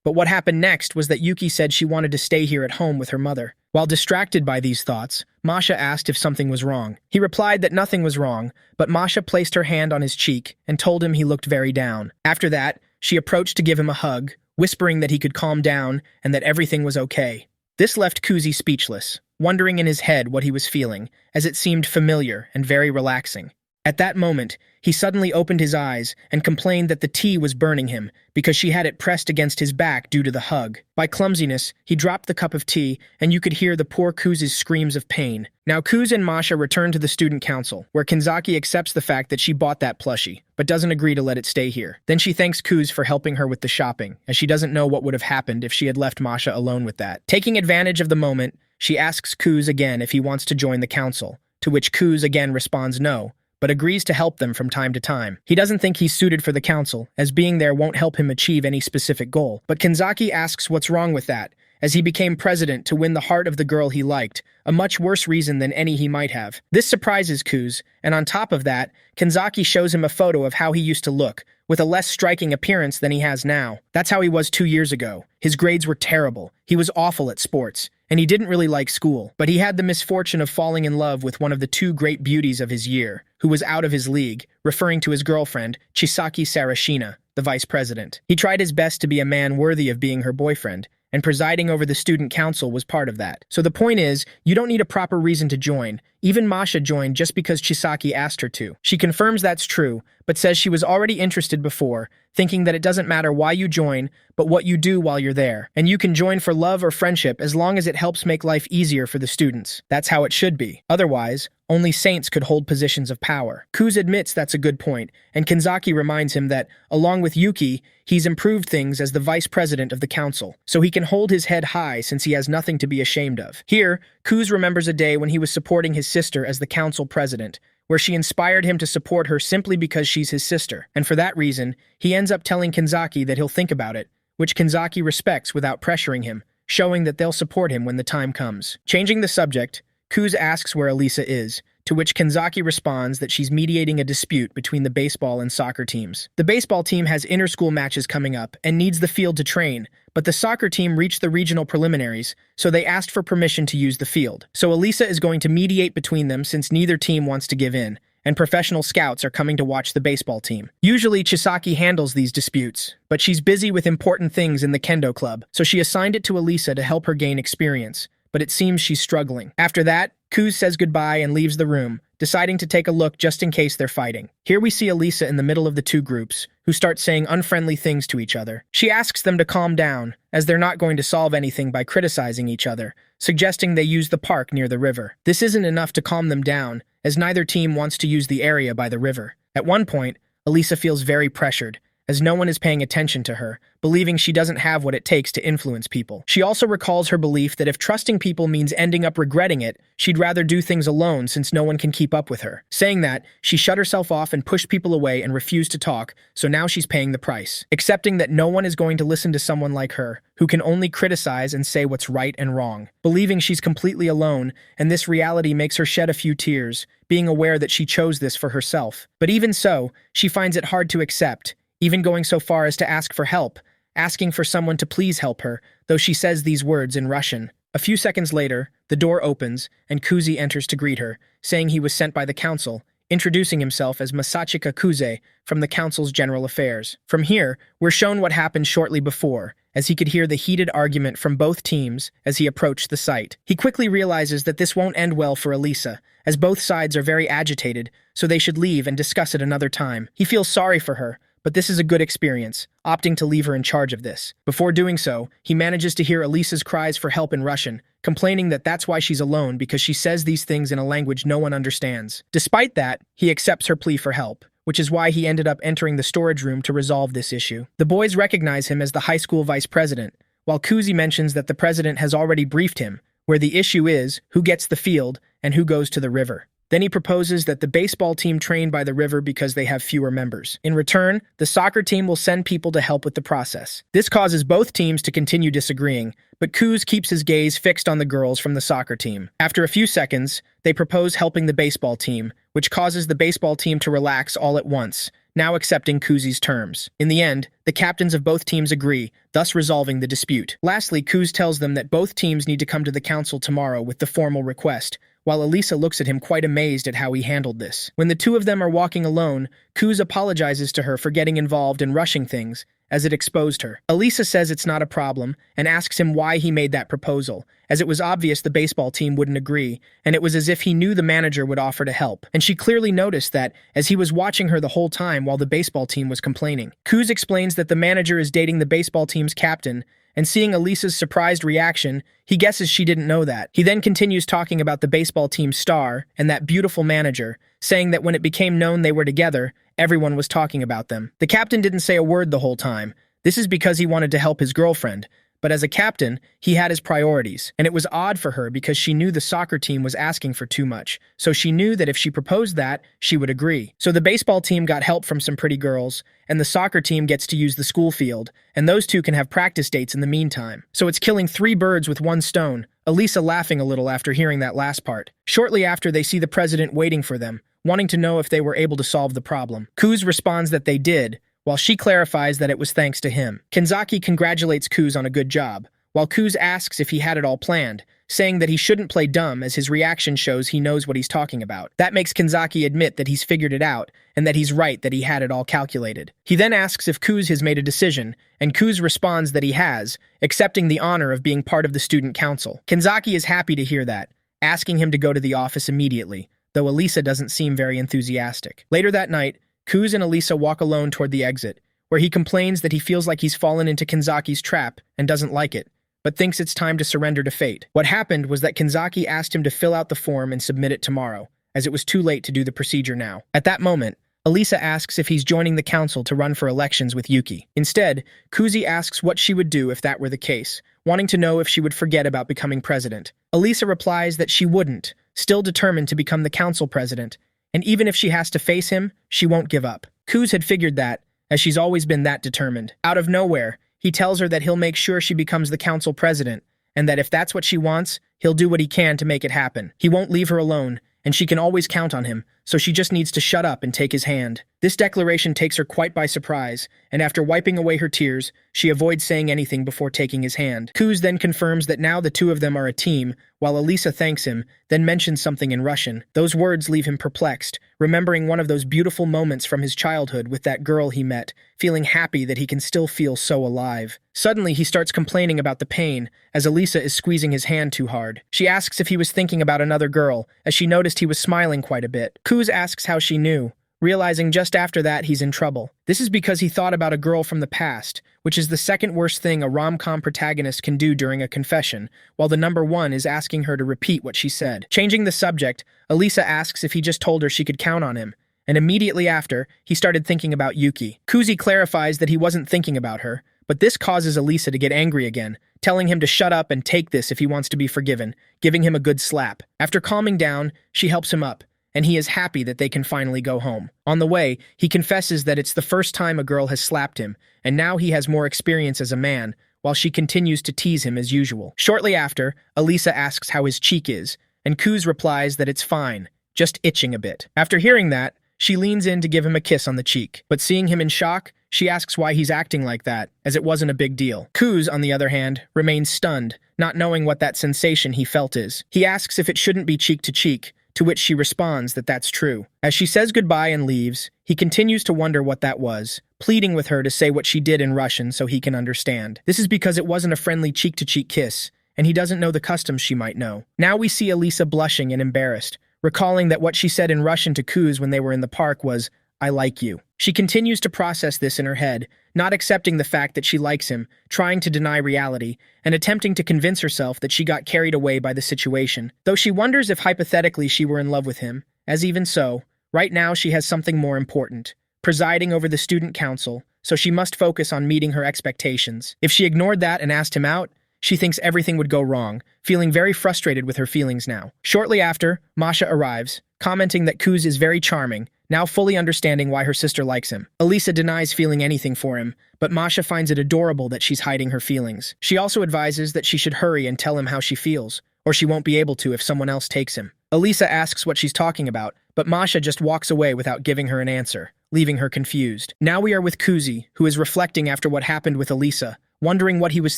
But what happened next was that Yuki said she wanted to stay here at home with her mother. While distracted by these thoughts, Masha asked if something was wrong. He replied that nothing was wrong, but Masha placed her hand on his cheek and told him he looked very down. After that, she approached to give him a hug, whispering that he could calm down and that everything was okay. This left Kuzi speechless, wondering in his head what he was feeling, as it seemed familiar and very relaxing. At that moment, he suddenly opened his eyes and complained that the tea was burning him because she had it pressed against his back due to the hug. By clumsiness, he dropped the cup of tea, and you could hear the poor Kuz's screams of pain. Now Kuz and Masha return to the student council, where Kanzaki accepts the fact that she bought that plushie, but doesn't agree to let it stay here. Then she thanks Kuz for helping her with the shopping, as she doesn't know what would have happened if she had left Masha alone with that. Taking advantage of the moment, she asks Kuz again if he wants to join the council, to which Kuz again responds no, but agrees to help them from time to time. He doesn't think he's suited for the council, as being there won't help him achieve any specific goal. But Kanzaki asks what's wrong with that, as he became president to win the heart of the girl he liked, a much worse reason than any he might have. This surprises Kuz, and on top of that, Kanzaki shows him a photo of how he used to look, with a less striking appearance than he has now. That's how he was 2 years ago. His grades were terrible, he was awful at sports, and he didn't really like school. But he had the misfortune of falling in love with one of the 2 great beauties of his year, who was out of his league, referring to his girlfriend, Chisaki Sarashina, the vice president. He tried his best to be a man worthy of being her boyfriend, and presiding over the student council was part of that. So the point is, you don't need a proper reason to join. Even Masha joined just because Chisaki asked her to. She confirms that's true, but says she was already interested before, thinking that it doesn't matter why you join, but what you do while you're there. And you can join for love or friendship as long as it helps make life easier for the students. That's how it should be. Otherwise, only saints could hold positions of power. Kuz admits that's a good point, and Kanzaki reminds him that, along with Yuki, he's improved things as the vice president of the council, so he can hold his head high since he has nothing to be ashamed of. Here, Kuz remembers a day when he was supporting his sister as the council president, where she inspired him to support her simply because she's his sister, and for that reason, he ends up telling Kanzaki that he'll think about it, which Kanzaki respects without pressuring him, showing that they'll support him when the time comes. Changing the subject, Kuz asks where Elisa is, to which Kanzaki responds that she's mediating a dispute between the baseball and soccer teams. The baseball team has inter-school matches coming up and needs the field to train, but the soccer team reached the regional preliminaries, so they asked for permission to use the field. So Elisa is going to mediate between them since neither team wants to give in, and professional scouts are coming to watch the baseball team. Usually Chisaki handles these disputes, but she's busy with important things in the kendo club, so she assigned it to Elisa to help her gain experience, but it seems she's struggling. After that, Kuz says goodbye and leaves the room, deciding to take a look just in case they're fighting. Here we see Elisa in the middle of the 2 groups, who start saying unfriendly things to each other. She asks them to calm down, as they're not going to solve anything by criticizing each other, suggesting they use the park near the river. This isn't enough to calm them down, as neither team wants to use the area by the river. At one point, Elisa feels very pressured, as no one is paying attention to her, believing she doesn't have what it takes to influence people. She also recalls her belief that if trusting people means ending up regretting it, she'd rather do things alone since no one can keep up with her. Saying that, she shut herself off and pushed people away and refused to talk, so now she's paying the price. Accepting that no one is going to listen to someone like her, who can only criticize and say what's right and wrong. Believing she's completely alone, and this reality makes her shed a few tears, being aware that she chose this for herself. But even so, she finds it hard to accept, even going so far as to ask for help, asking for someone to please help her, though she says these words in Russian. A few seconds later, the door opens, and Kuzi enters to greet her, saying he was sent by the council, introducing himself as Masachika Kuze from the council's general affairs. From here, we're shown what happened shortly before, as he could hear the heated argument from both teams as he approached the site. He quickly realizes that this won't end well for Elisa, as both sides are very agitated, so they should leave and discuss it another time. He feels sorry for her, but this is a good experience, opting to leave her in charge of this. Before doing so, he manages to hear Elisa's cries for help in Russian, complaining that that's why she's alone because she says these things in a language no one understands. Despite that, he accepts her plea for help, which is why he ended up entering the storage room to resolve this issue. The boys recognize him as the high school vice president, while Kuzi mentions that the president has already briefed him, where the issue is who gets the field and who goes to the river. Then he proposes that the baseball team train by the river because they have fewer members. In return, the soccer team will send people to help with the process. This causes both teams to continue disagreeing, but Kuz keeps his gaze fixed on the girls from the soccer team. After a few seconds, they propose helping the baseball team, which causes the baseball team to relax all at once, now accepting Kuzi's terms. In the end, the captains of both teams agree, thus resolving the dispute. Lastly, Kuz tells them that both teams need to come to the council tomorrow with the formal request, while Elisa looks at him quite amazed at how he handled this. When the two of them are walking alone, Kuz apologizes to her for getting involved and rushing things, as it exposed her. Elisa says it's not a problem, and asks him why he made that proposal, as it was obvious the baseball team wouldn't agree, and it was as if he knew the manager would offer to help. And she clearly noticed that, as he was watching her the whole time while the baseball team was complaining. Kuz explains that the manager is dating the baseball team's captain, and seeing Elisa's surprised reaction, he guesses she didn't know that. He then continues talking about the baseball team's star and that beautiful manager, saying that when it became known they were together, everyone was talking about them. The captain didn't say a word the whole time. This is because he wanted to help his girlfriend, but as a captain, he had his priorities, and it was odd for her because she knew the soccer team was asking for too much, so she knew that if she proposed that, she would agree. So the baseball team got help from some pretty girls, and the soccer team gets to use the school field, and those two can have practice dates in the meantime. So it's killing 3 birds with 1 stone, Elisa laughing a little after hearing that last part. Shortly after, they see the president waiting for them, wanting to know if they were able to solve the problem. Kuz responds that they did, while she clarifies that it was thanks to him. Kanzaki congratulates Kuz on a good job, while Kuz asks if he had it all planned, saying that he shouldn't play dumb as his reaction shows he knows what he's talking about. That makes Kanzaki admit that he's figured it out, and that he's right that he had it all calculated. He then asks if Kuz has made a decision, and Kuz responds that he has, accepting the honor of being part of the student council. Kanzaki is happy to hear that, asking him to go to the office immediately, though Elisa doesn't seem very enthusiastic. Later that night, Kuz and Elisa walk alone toward the exit, where he complains that he feels like he's fallen into Kanzaki's trap and doesn't like it, but thinks it's time to surrender to fate. What happened was that Kanzaki asked him to fill out the form and submit it tomorrow, as it was too late to do the procedure now. At that moment, Elisa asks if he's joining the council to run for elections with Yuki. Instead, Kuzi asks what she would do if that were the case, wanting to know if she would forget about becoming president. Elisa replies that she wouldn't, still determined to become the council president, and even if she has to face him, she won't give up. Kuz had figured that, as she's always been that determined. Out of nowhere, he tells her that he'll make sure she becomes the council president, and that if that's what she wants, he'll do what he can to make it happen. He won't leave her alone, and she can always count on him, so she just needs to shut up and take his hand. This declaration takes her quite by surprise, and after wiping away her tears, she avoids saying anything before taking his hand. Kuz then confirms that now the two of them are a team, while Elisa thanks him, then mentions something in Russian. Those words leave him perplexed, remembering one of those beautiful moments from his childhood with that girl he met, feeling happy that he can still feel so alive. Suddenly, he starts complaining about the pain, as Elisa is squeezing his hand too hard. She asks if he was thinking about another girl, as she noticed he was smiling quite a bit. Kuz asks how she knew, realizing just after that he's in trouble. This is because he thought about a girl from the past, which is the second worst thing a rom-com protagonist can do during a confession, while the number one is asking her to repeat what she said. Changing the subject, Elisa asks if he just told her she could count on him, and immediately after, he started thinking about Yuki. Kuzi clarifies that he wasn't thinking about her, but this causes Elisa to get angry again, telling him to shut up and take this if he wants to be forgiven, giving him a good slap. After calming down, she helps him up, and he is happy that they can finally go home. On the way, he confesses that it's the first time a girl has slapped him, and now he has more experience as a man, while she continues to tease him as usual. Shortly after, Elisa asks how his cheek is, and Kuz replies that it's fine, just itching a bit. After hearing that, she leans in to give him a kiss on the cheek, but seeing him in shock, she asks why he's acting like that, as it wasn't a big deal. Kuz, on the other hand, remains stunned, not knowing what that sensation he felt is. He asks if it shouldn't be cheek to cheek, to which she responds that that's true. As she says goodbye and leaves, he continues to wonder what that was, pleading with her to say what she did in Russian so he can understand. This is because it wasn't a friendly cheek-to-cheek kiss, and he doesn't know the customs she might know. Now we see Elisa blushing and embarrassed, recalling that what she said in Russian to Kuz when they were in the park was, "I like you." She continues to process this in her head, not accepting the fact that she likes him, trying to deny reality, and attempting to convince herself that she got carried away by the situation. Though she wonders if hypothetically she were in love with him, as even so, right now she has something more important, presiding over the student council, so she must focus on meeting her expectations. If she ignored that and asked him out, she thinks everything would go wrong, feeling very frustrated with her feelings now. Shortly after, Masha arrives, commenting that Kuz is very charming, now fully understanding why her sister likes him. Elisa denies feeling anything for him, but Masha finds it adorable that she's hiding her feelings. She also advises that she should hurry and tell him how she feels, or she won't be able to if someone else takes him. Elisa asks what she's talking about, but Masha just walks away without giving her an answer, leaving her confused. Now we are with Kuzi, who is reflecting after what happened with Elisa, wondering what he was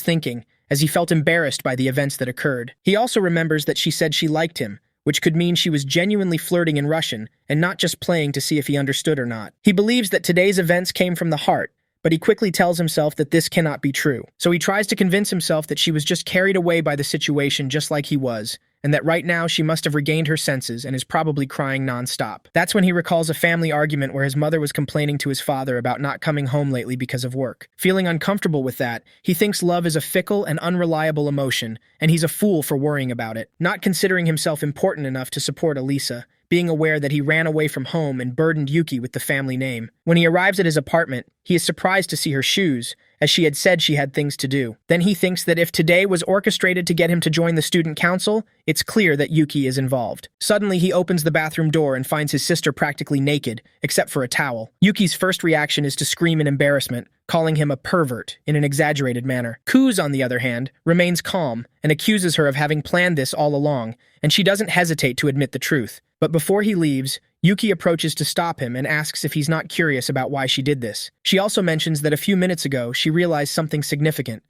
thinking, as he felt embarrassed by the events that occurred. He also remembers that she said she liked him, which could mean she was genuinely flirting in Russian and not just playing to see if he understood or not. He believes that today's events came from the heart, but he quickly tells himself that this cannot be true. So he tries to convince himself that she was just carried away by the situation just like he was, and that right now she must have regained her senses and is probably crying nonstop. That's when he recalls a family argument where his mother was complaining to his father about not coming home lately because of work. Feeling uncomfortable with that, he thinks love is a fickle and unreliable emotion, and he's a fool for worrying about it, not considering himself important enough to support Elisa, being aware that he ran away from home and burdened Yuki with the family name. When he arrives at his apartment, he is surprised to see her shoes, as she had said she had things to do. Then he thinks that if today was orchestrated to get him to join the student council, it's clear that Yuki is involved. Suddenly, he opens the bathroom door and finds his sister practically naked, except for a towel. Yuki's first reaction is to scream in embarrassment, calling him a pervert in an exaggerated manner. Kuz, on the other hand, remains calm and accuses her of having planned this all along, and she doesn't hesitate to admit the truth. But before he leaves, Yuki approaches to stop him and asks if he's not curious about why she did this. She also mentions that a few minutes ago she realized something significant.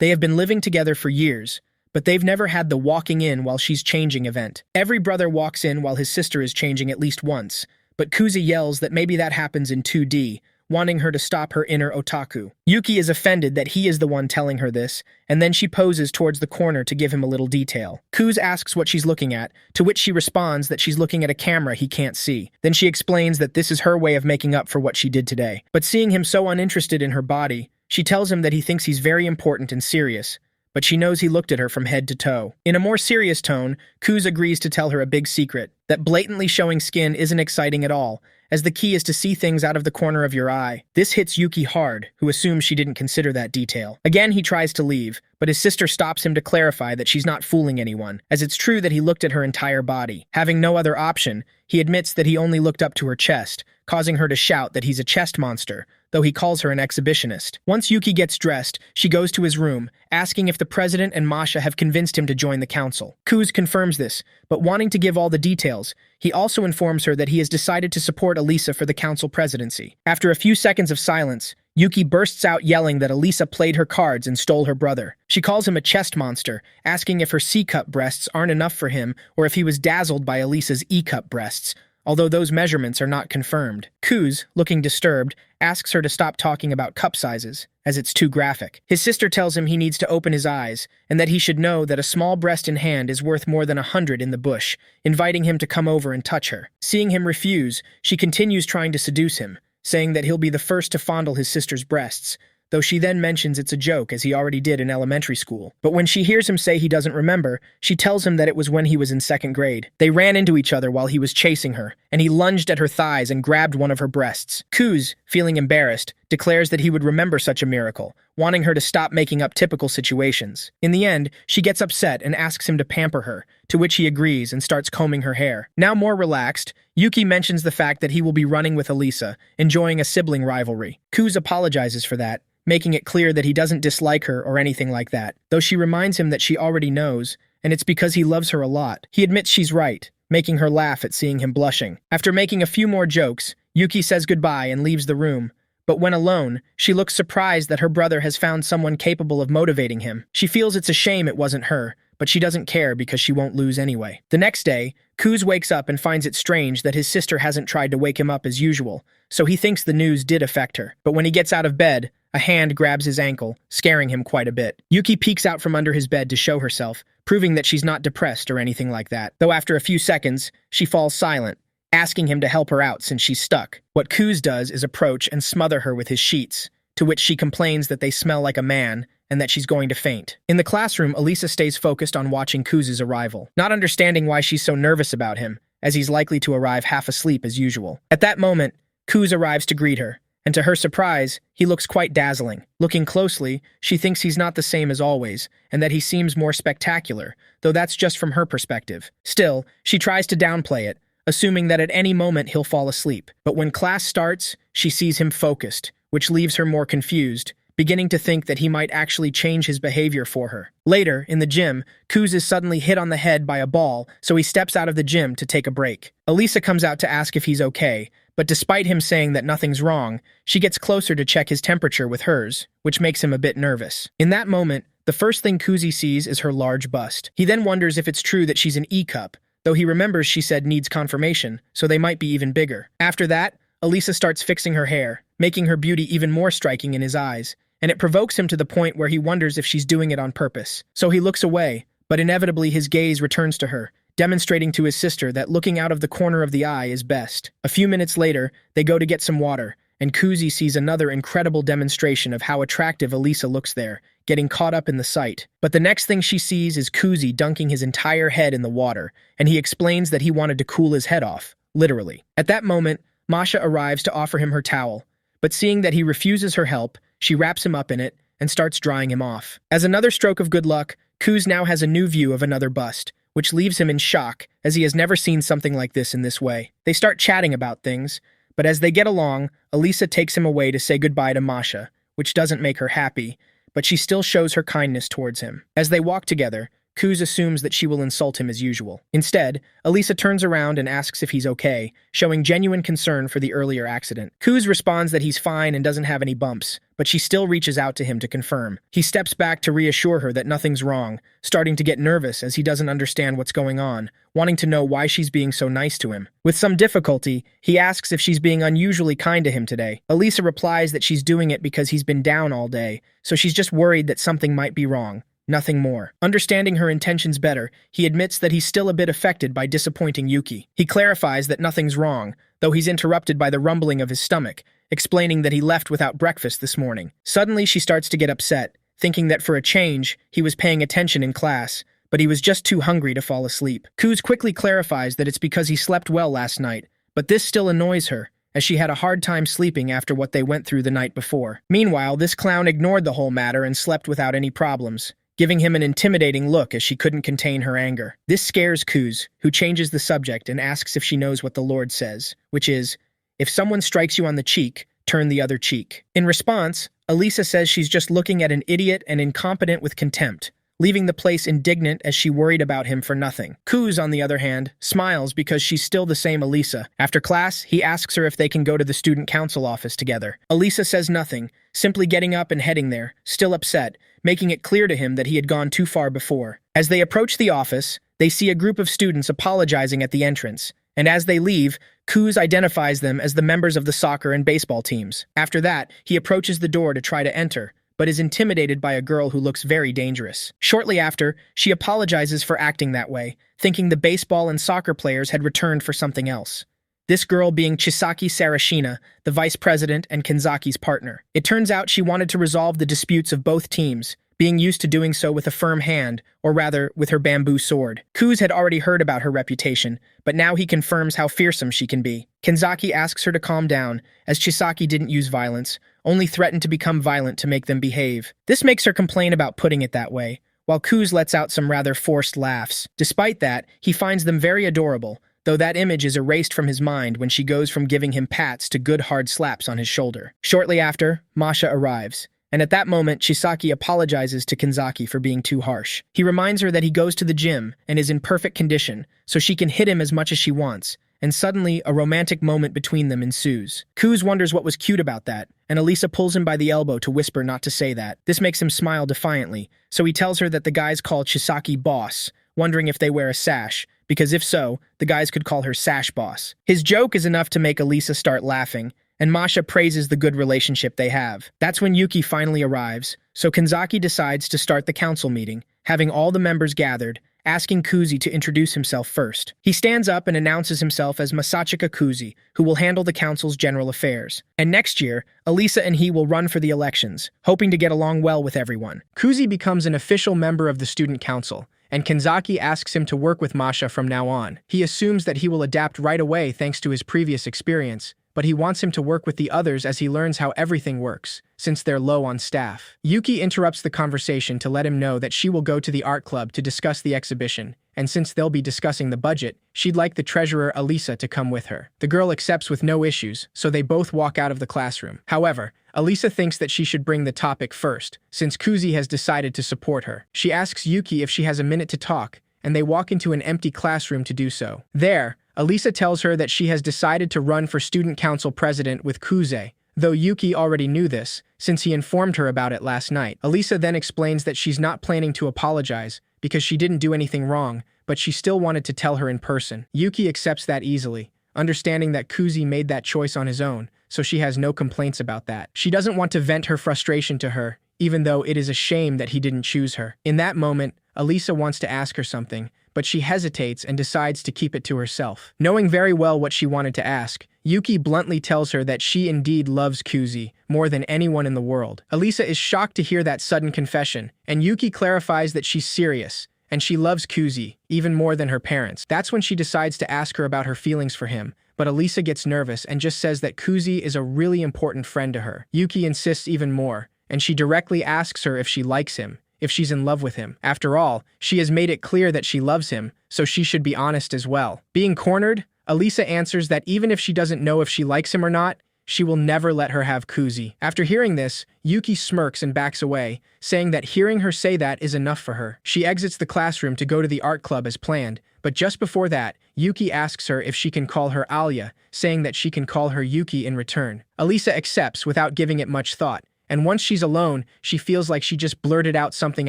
They have been living together for years, but they've never had the walking in while she's changing event. Every brother walks in while his sister is changing at least once, but Kuzi yells that maybe that happens in 2D, wanting her to stop her inner otaku. Yuki is offended that he is the one telling her this, and then she poses towards the corner to give him a little detail. Kuz asks what she's looking at, to which she responds that she's looking at a camera he can't see. Then she explains that this is her way of making up for what she did today. But seeing him so uninterested in her body, she tells him that he thinks he's very important and serious, but she knows he looked at her from head to toe. In a more serious tone, Kuz agrees to tell her a big secret, that blatantly showing skin isn't exciting at all, as the key is to see things out of the corner of your eye. This hits Yuki hard, who assumes she didn't consider that detail. Again, he tries to leave, but his sister stops him to clarify that she's not fooling anyone, as it's true that he looked at her entire body. Having no other option, he admits that he only looked up to her chest, causing her to shout that he's a chest monster, though he calls her an exhibitionist. Once Yuki gets dressed, she goes to his room, asking if the president and Masha have convinced him to join the council. Kuz confirms this, but wanting to give all the details, he also informs her that he has decided to support Elisa for the council presidency. After a few seconds of silence, Yuki bursts out yelling that Elisa played her cards and stole her brother. She calls him a chest monster, asking if her C-cup breasts aren't enough for him or if he was dazzled by Elisa's E-cup breasts, although those measurements are not confirmed. Kuz, looking disturbed, asks her to stop talking about cup sizes, as it's too graphic. His sister tells him he needs to open his eyes, and that he should know that a small breast in hand is worth more than 100 in the bush, inviting him to come over and touch her. Seeing him refuse, she continues trying to seduce him, saying that he'll be the first to fondle his sister's breasts, though she then mentions it's a joke as he already did in elementary school. But when she hears him say he doesn't remember, she tells him that it was when he was in 2nd grade. They ran into each other while he was chasing her, and he lunged at her thighs and grabbed one of her breasts. Kuz, feeling embarrassed, declares that he would remember such a miracle, wanting her to stop making up typical situations. In the end, she gets upset and asks him to pamper her, to which he agrees and starts combing her hair. Now more relaxed, Yuki mentions the fact that he will be running with Elisa, enjoying a sibling rivalry. Kuz apologizes for that, making it clear that he doesn't dislike her or anything like that, though she reminds him that she already knows, and it's because he loves her a lot. He admits she's right, making her laugh at seeing him blushing. After making a few more jokes, Yuki says goodbye and leaves the room, but when alone, she looks surprised that her brother has found someone capable of motivating him. She feels it's a shame it wasn't her, but she doesn't care because she won't lose anyway. The next day, Kuz wakes up and finds it strange that his sister hasn't tried to wake him up as usual, so he thinks the news did affect her. But when he gets out of bed, a hand grabs his ankle, scaring him quite a bit. Yuki peeks out from under his bed to show herself, proving that she's not depressed or anything like that, though after a few seconds, she falls silent, asking him to help her out since she's stuck. What Kuz does is approach and smother her with his sheets, to which she complains that they smell like a man and that she's going to faint. In the classroom, Elisa stays focused on watching Kuz's arrival, not understanding why she's so nervous about him, as he's likely to arrive half asleep as usual. At that moment, Kuz arrives to greet her, and to her surprise, he looks quite dazzling. Looking closely, she thinks he's not the same as always, and that he seems more spectacular, though that's just from her perspective. Still, she tries to downplay it, assuming that at any moment he'll fall asleep. But when class starts, she sees him focused, which leaves her more confused, beginning to think that he might actually change his behavior for her. Later, in the gym, Kuz is suddenly hit on the head by a ball, so he steps out of the gym to take a break. Elisa comes out to ask if he's okay, but despite him saying that nothing's wrong, she gets closer to check his temperature with hers, which makes him a bit nervous. In that moment, the first thing Kuzi sees is her large bust. He then wonders if it's true that she's an E-cup, though he remembers she said needs confirmation, so they might be even bigger. After that, Elisa starts fixing her hair, making her beauty even more striking in his eyes, and it provokes him to the point where he wonders if she's doing it on purpose. So he looks away, but inevitably his gaze returns to her, demonstrating to his sister that looking out of the corner of the eye is best. A few minutes later, they go to get some water, and Kuzi sees another incredible demonstration of how attractive Elisa looks there, getting caught up in the sight. But the next thing she sees is Kuzi dunking his entire head in the water, and he explains that he wanted to cool his head off, literally. At that moment, Masha arrives to offer him her towel, but seeing that he refuses her help, She wraps him up in it and starts drying him off. As another stroke of good luck, Kuz now has a new view of another bust, which leaves him in shock as he has never seen something like this in this way. They start chatting about things, but as they get along, Alisa takes him away to say goodbye to Masha, which doesn't make her happy, but she still shows her kindness towards him. As they walk together, Kuz assumes that she will insult him as usual. Instead, Alisa turns around and asks if he's okay, showing genuine concern for the earlier accident. Kuz responds that he's fine and doesn't have any bumps, but she still reaches out to him to confirm. He steps back to reassure her that nothing's wrong, starting to get nervous as he doesn't understand what's going on, wanting to know why she's being so nice to him. With some difficulty, he asks if she's being unusually kind to him today. Alisa replies that she's doing it because he's been down all day, so she's just worried that something might be wrong. Nothing more. Understanding her intentions better, he admits that he's still a bit affected by disappointing Yuki. He clarifies that nothing's wrong, though he's interrupted by the rumbling of his stomach, explaining that he left without breakfast this morning. Suddenly, she starts to get upset, thinking that for a change, he was paying attention in class, but he was just too hungry to fall asleep. Kuz quickly clarifies that it's because he slept well last night, but this still annoys her, as she had a hard time sleeping after what they went through the night before. Meanwhile, this clown ignored the whole matter and slept without any problems, giving him an intimidating look as she couldn't contain her anger. This scares Kuz, who changes the subject and asks if she knows what the Lord says, which is, if someone strikes you on the cheek, turn the other cheek. In response, Alisa says she's just looking at an idiot and incompetent with contempt, leaving the place indignant as she worried about him for nothing. Kuz, on the other hand, smiles because she's still the same Alisa. After class, he asks her if they can go to the student council office together. Alisa says nothing, simply getting up and heading there, still upset, making it clear to him that he had gone too far before. As they approach the office, they see a group of students apologizing at the entrance, and as they leave, Kuz identifies them as the members of the soccer and baseball teams. After that, he approaches the door to try to enter, but is intimidated by a girl who looks very dangerous. Shortly after, she apologizes for acting that way, thinking the baseball and soccer players had returned for something else. This girl being Chisaki Sarashina, the vice president and Kanzaki's partner. It turns out she wanted to resolve the disputes of both teams, being used to doing so with a firm hand, or rather, with her bamboo sword. Kuz had already heard about her reputation, but now he confirms how fearsome she can be. Kanzaki asks her to calm down, as Chisaki didn't use violence, only threatened to become violent to make them behave. This makes her complain about putting it that way, while Kuz lets out some rather forced laughs. Despite that, he finds them very adorable, though that image is erased from his mind when she goes from giving him pats to good hard slaps on his shoulder. Shortly after, Masha arrives, and at that moment, Chisaki apologizes to Kanzaki for being too harsh. He reminds her that he goes to the gym and is in perfect condition, so she can hit him as much as she wants, and suddenly, a romantic moment between them ensues. Kuz wonders what was cute about that, and Alisa pulls him by the elbow to whisper not to say that. This makes him smile defiantly, so he tells her that the guys call Chisaki boss, wondering if they wear a sash, because if so, the guys could call her Sash Boss. His joke is enough to make Alisa start laughing, and Masha praises the good relationship they have. That's when Yuki finally arrives, so Kanzaki decides to start the council meeting, having all the members gathered, asking Kuzi to introduce himself first. He stands up and announces himself as Masachika Kuzi, who will handle the council's general affairs. And next year, Alisa and he will run for the elections, hoping to get along well with everyone. Kuzi becomes an official member of the student council, and Kanzaki asks him to work with Masha from now on. He assumes that he will adapt right away thanks to his previous experience, but he wants him to work with the others as he learns how everything works, since they're low on staff. Yuki interrupts the conversation to let him know that she will go to the art club to discuss the exhibition, and since they'll be discussing the budget, she'd like the treasurer Alisa to come with her. The girl accepts with no issues, so they both walk out of the classroom. However, Alisa thinks that she should bring the topic first, since Kuzi has decided to support her. She asks Yuki if she has a minute to talk, and they walk into an empty classroom to do so. There, Alisa tells her that she has decided to run for student council president with Kuze, though Yuki already knew this, since he informed her about it last night. Alisa then explains that she's not planning to apologize, because she didn't do anything wrong, but she still wanted to tell her in person. Yuki accepts that easily, understanding that Kuzi made that choice on his own, so she has no complaints about that. She doesn't want to vent her frustration to her, even though it is a shame that he didn't choose her. In that moment, Alisa wants to ask her something, but she hesitates and decides to keep it to herself. Knowing very well what she wanted to ask, Yuki bluntly tells her that she indeed loves Kuzi more than anyone in the world. Alisa is shocked to hear that sudden confession, and Yuki clarifies that she's serious, and she loves Kuzi even more than her parents. That's when she decides to ask her about her feelings for him, but Alisa gets nervous and just says that Kuzi is a really important friend to her. Yuki insists even more, and she directly asks her if she likes him, if she's in love with him. After all, she has made it clear that she loves him, so she should be honest as well. Being cornered, Alisa answers that even if she doesn't know if she likes him or not, she will never let her have Kuzi. After hearing this, Yuki smirks and backs away, saying that hearing her say that is enough for her. She exits the classroom to go to the art club as planned, but just before that, Yuki asks her if she can call her Alya, saying that she can call her Yuki in return. Alisa accepts without giving it much thought, and once she's alone, she feels like she just blurted out something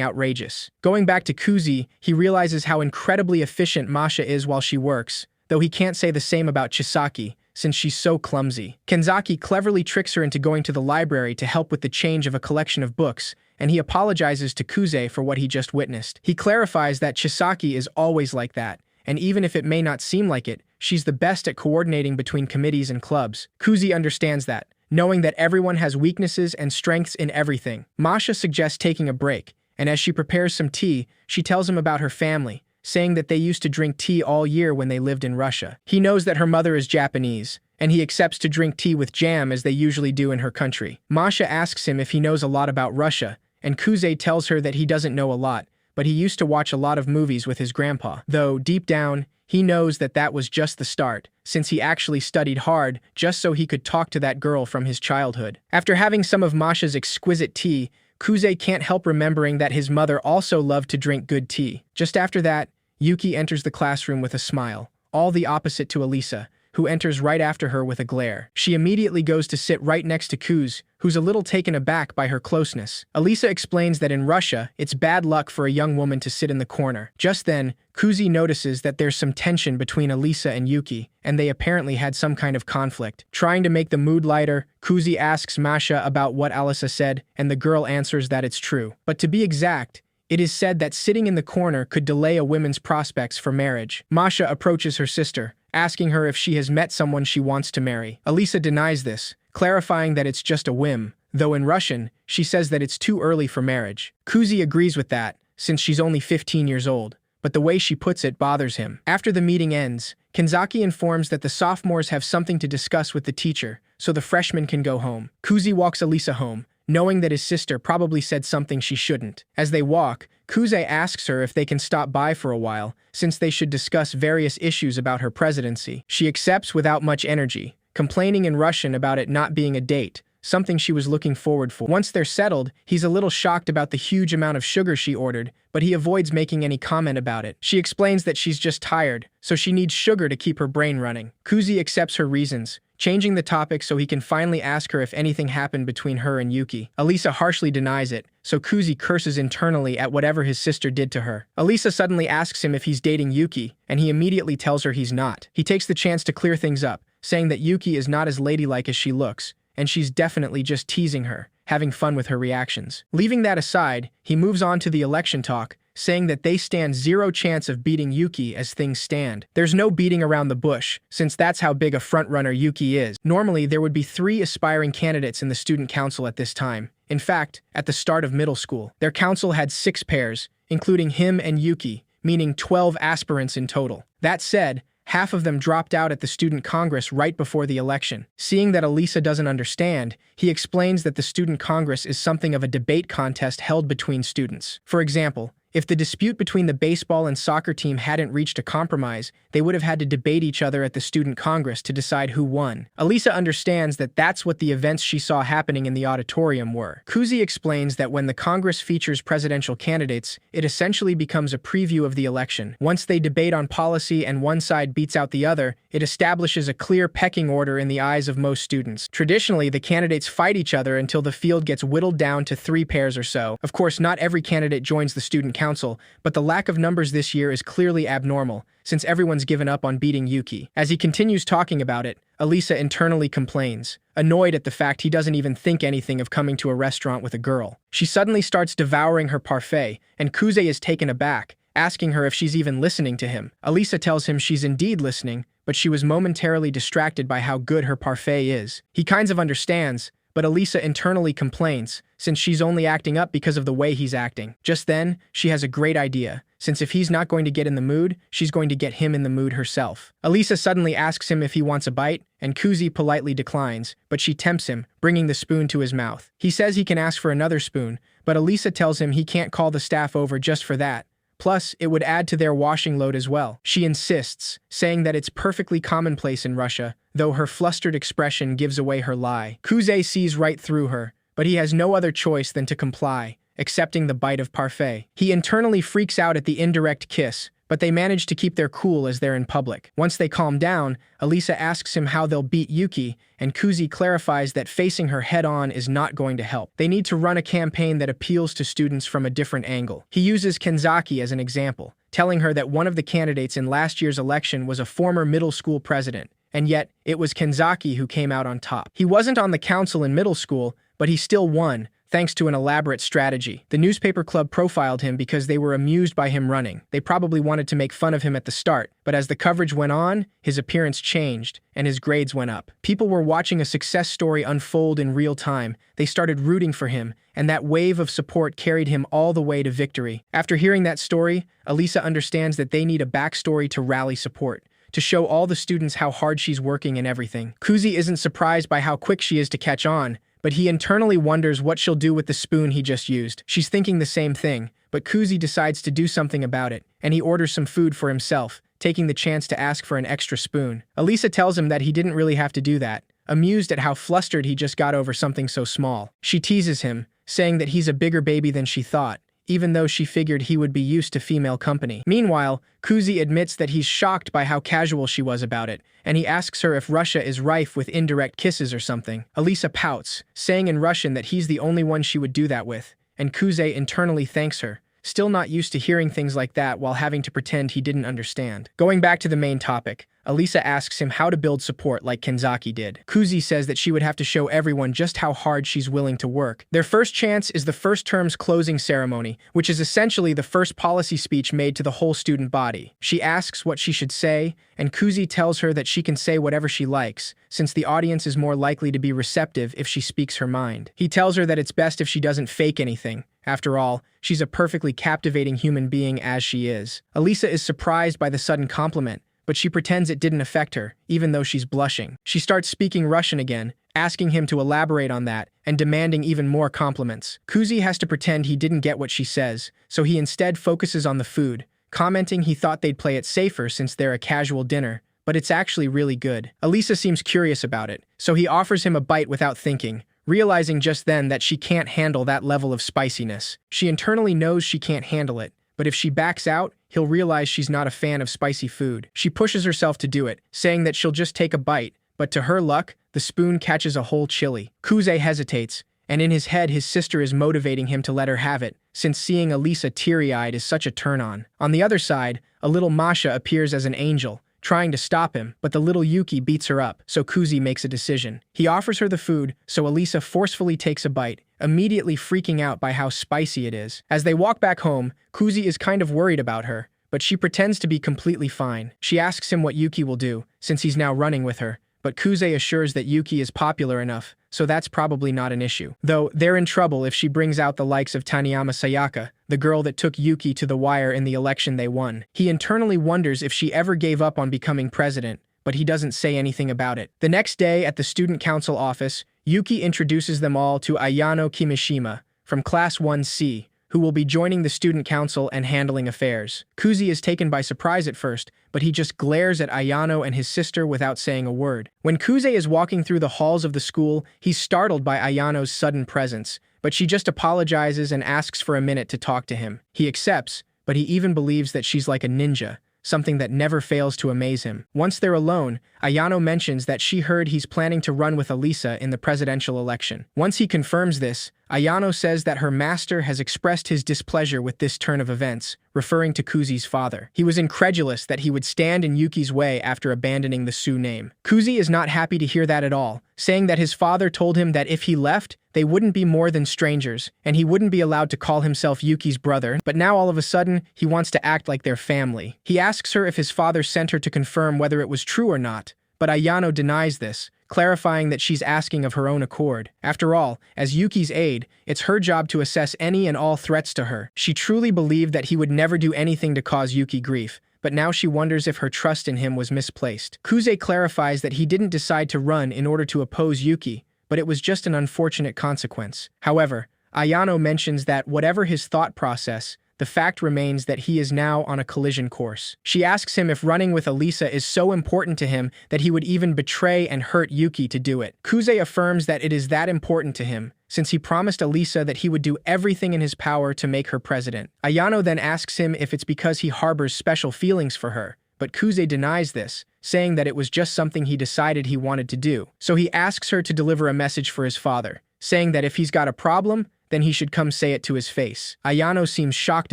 outrageous. Going back to Kuzi, he realizes how incredibly efficient Masha is while she works, though he can't say the same about Chisaki, since she's so clumsy. Kenzaki cleverly tricks her into going to the library to help with the change of a collection of books, and he apologizes to Kuze for what he just witnessed. He clarifies that Chisaki is always like that, and even if it may not seem like it, she's the best at coordinating between committees and clubs. Kuzi understands that, knowing that everyone has weaknesses and strengths in everything. Masha suggests taking a break, and as she prepares some tea, she tells him about her family, saying that they used to drink tea all year when they lived in Russia. He knows that her mother is Japanese, and he accepts to drink tea with jam as they usually do in her country. Masha asks him if he knows a lot about Russia, and Kuze tells her that he doesn't know a lot, but he used to watch a lot of movies with his grandpa. Though, deep down, he knows that that was just the start, since he actually studied hard just so he could talk to that girl from his childhood. After having some of Masha's exquisite tea, Kuze can't help remembering that his mother also loved to drink good tea. Just after that, Yuki enters the classroom with a smile, all the opposite to Alisa, who enters right after her with a glare. She immediately goes to sit right next to Kuz, who's a little taken aback by her closeness. Alisa explains that in Russia, it's bad luck for a young woman to sit in the corner. Just then, Kuzi notices that there's some tension between Alisa and Yuki, and they apparently had some kind of conflict. Trying to make the mood lighter, Kuzi asks Masha about what Alisa said, and the girl answers that it's true. But to be exact, it is said that sitting in the corner could delay a woman's prospects for marriage. Masha approaches her sister, asking her if she has met someone she wants to marry. Alisa denies this, clarifying that it's just a whim, though in Russian, she says that it's too early for marriage. Kuzi agrees with that, since she's only 15 years old, but the way she puts it bothers him. After the meeting ends, Kenzaki informs that the sophomores have something to discuss with the teacher, so the freshmen can go home. Kuzi walks Alisa home, knowing that his sister probably said something she shouldn't. As they walk, Kuze asks her if they can stop by for a while, since they should discuss various issues about her presidency. She accepts without much energy, complaining in Russian about it not being a date, something she was looking forward for. Once they're settled, he's a little shocked about the huge amount of sugar she ordered, but he avoids making any comment about it. She explains that she's just tired, so she needs sugar to keep her brain running. Kuzi accepts her reasons, changing the topic so he can finally ask her if anything happened between her and Yuki. Alisa harshly denies it, so Kuzi curses internally at whatever his sister did to her. Alisa suddenly asks him if he's dating Yuki, and he immediately tells her he's not. He takes the chance to clear things up, saying that Yuki is not as ladylike as she looks, and she's definitely just teasing her, having fun with her reactions. Leaving that aside, he moves on to the election talk, saying that they stand zero chance of beating Yuki as things stand. There's no beating around the bush, since that's how big a frontrunner Yuki is. Normally, there would be 3 aspiring candidates in the student council at this time. In fact, at the start of middle school, their council had 6 pairs, including him and Yuki, meaning 12 aspirants in total. That said, half of them dropped out at the student congress right before the election. Seeing that Alisa doesn't understand, he explains that the student congress is something of a debate contest held between students. For example, if the dispute between the baseball and soccer team hadn't reached a compromise, they would have had to debate each other at the student congress to decide who won. Alisa understands that that's what the events she saw happening in the auditorium were. Kuzi explains that when the congress features presidential candidates, it essentially becomes a preview of the election. Once they debate on policy and one side beats out the other, it establishes a clear pecking order in the eyes of most students. Traditionally, the candidates fight each other until the field gets whittled down to 3 pairs or so. Of course, not every candidate joins the student council, but the lack of numbers this year is clearly abnormal, since everyone's given up on beating Yuki. As he continues talking about it, Alisa internally complains, annoyed at the fact he doesn't even think anything of coming to a restaurant with a girl. She suddenly starts devouring her parfait, and Kuze is taken aback, asking her if she's even listening to him. Alisa tells him she's indeed listening, but she was momentarily distracted by how good her parfait is. He kinds of understands, but Alisa internally complains, since she's only acting up because of the way he's acting. Just then, she has a great idea, since if he's not going to get in the mood, she's going to get him in the mood herself. Alisa suddenly asks him if he wants a bite, and Kuzi politely declines, but she tempts him, bringing the spoon to his mouth. He says he can ask for another spoon, but Alisa tells him he can't call the staff over just for that. Plus, it would add to their washing load as well. She insists, saying that it's perfectly commonplace in Russia, though her flustered expression gives away her lie. Kuze sees right through her, but he has no other choice than to comply, accepting the bite of parfait. He internally freaks out at the indirect kiss, but they manage to keep their cool as they're in public. Once they calm down, Alisa asks him how they'll beat Yuki, and Kuzi clarifies that facing her head-on is not going to help. They need to run a campaign that appeals to students from a different angle. He uses Kenzaki as an example, telling her that one of the candidates in last year's election was a former middle school president, and yet it was Kenzaki who came out on top. He wasn't on the council in middle school, but he still won, thanks to an elaborate strategy. The newspaper club profiled him because they were amused by him running. They probably wanted to make fun of him at the start, but as the coverage went on, his appearance changed, and his grades went up. People were watching a success story unfold in real time. They started rooting for him, and that wave of support carried him all the way to victory. After hearing that story, Alisa understands that they need a backstory to rally support, to show all the students how hard she's working and everything. Kuzi isn't surprised by how quick she is to catch on, but he internally wonders what she'll do with the spoon he just used. She's thinking the same thing, but Kuzi decides to do something about it, and he orders some food for himself, taking the chance to ask for an extra spoon. Alisa tells him that he didn't really have to do that, amused at how flustered he just got over something so small. She teases him, saying that he's a bigger baby than she thought, even though she figured he would be used to female company. Meanwhile, Kuzi admits that he's shocked by how casual she was about it, and he asks her if Russia is rife with indirect kisses or something. Alisa pouts, saying in Russian that he's the only one she would do that with, and Kuze internally thanks her, still not used to hearing things like that while having to pretend he didn't understand. Going back to the main topic, Alisa asks him how to build support like Kenzaki did. Kuzi says that she would have to show everyone just how hard she's willing to work. Their first chance is the first term's closing ceremony, which is essentially the first policy speech made to the whole student body. She asks what she should say, and Kuzi tells her that she can say whatever she likes, since the audience is more likely to be receptive if she speaks her mind. He tells her that it's best if she doesn't fake anything. After all, she's a perfectly captivating human being as she is. Alisa is surprised by the sudden compliment, but she pretends it didn't affect her, even though she's blushing. She starts speaking Russian again, asking him to elaborate on that, and demanding even more compliments. Kuzi has to pretend he didn't get what she says, so he instead focuses on the food, commenting he thought they'd play it safer since they're a casual dinner, but it's actually really good. Alisa seems curious about it, so he offers him a bite without thinking, realizing just then that she can't handle that level of spiciness. She internally knows she can't handle it, but if she backs out, he'll realize she's not a fan of spicy food. She pushes herself to do it, saying that she'll just take a bite, but to her luck, the spoon catches a whole chili. Kuze hesitates, and in his head his sister is motivating him to let her have it, since seeing Alisa teary-eyed is such a turn-on. On the other side, a little Masha appears as an angel, trying to stop him, but the little Yuki beats her up, so Kuzi makes a decision. He offers her the food, so Alisa forcefully takes a bite, immediately freaking out by how spicy it is. As they walk back home, Kuzi is kind of worried about her, but she pretends to be completely fine. She asks him what Yuki will do, since he's now running with her, but Kuze assures that Yuki is popular enough, so that's probably not an issue. Though, they're in trouble if she brings out the likes of Taniyama Sayaka, the girl that took Yuki to the wire in the election they won. He internally wonders if she ever gave up on becoming president, but he doesn't say anything about it. The next day at the student council office, Yuki introduces them all to Ayano Kimishima, from Class 1C, who will be joining the student council and handling affairs. Kuzi is taken by surprise at first, but he just glares at Ayano and his sister without saying a word. When Kuze is walking through the halls of the school, he's startled by Ayano's sudden presence, but she just apologizes and asks for a minute to talk to him. He accepts, but he even believes that she's like a ninja, something that never fails to amaze him. Once they're alone, Ayano mentions that she heard he's planning to run with Alisa in the presidential election. Once he confirms this, Ayano says that her master has expressed his displeasure with this turn of events, referring to Kuzi's father. He was incredulous that he would stand in Yuki's way after abandoning the Su name. Kuzi is not happy to hear that at all, saying that his father told him that if he left, they wouldn't be more than strangers, and he wouldn't be allowed to call himself Yuki's brother, but now all of a sudden, he wants to act like their family. He asks her if his father sent her to confirm whether it was true or not, but Ayano denies this, clarifying that she's asking of her own accord. After all, as Yuki's aide, it's her job to assess any and all threats to her. She truly believed that he would never do anything to cause Yuki grief, but now she wonders if her trust in him was misplaced. Kuze clarifies that he didn't decide to run in order to oppose Yuki, but it was just an unfortunate consequence. However, Ayano mentions that whatever his thought process, the fact remains that he is now on a collision course. She asks him if running with Elisa is so important to him that he would even betray and hurt Yuki to do it. Kuze affirms that it is that important to him, since he promised Elisa that he would do everything in his power to make her president. Ayano then asks him if it's because he harbors special feelings for her, but Kuze denies this, saying that it was just something he decided he wanted to do. So he asks her to deliver a message for his father, saying that if he's got a problem, then he should come say it to his face. Ayano seems shocked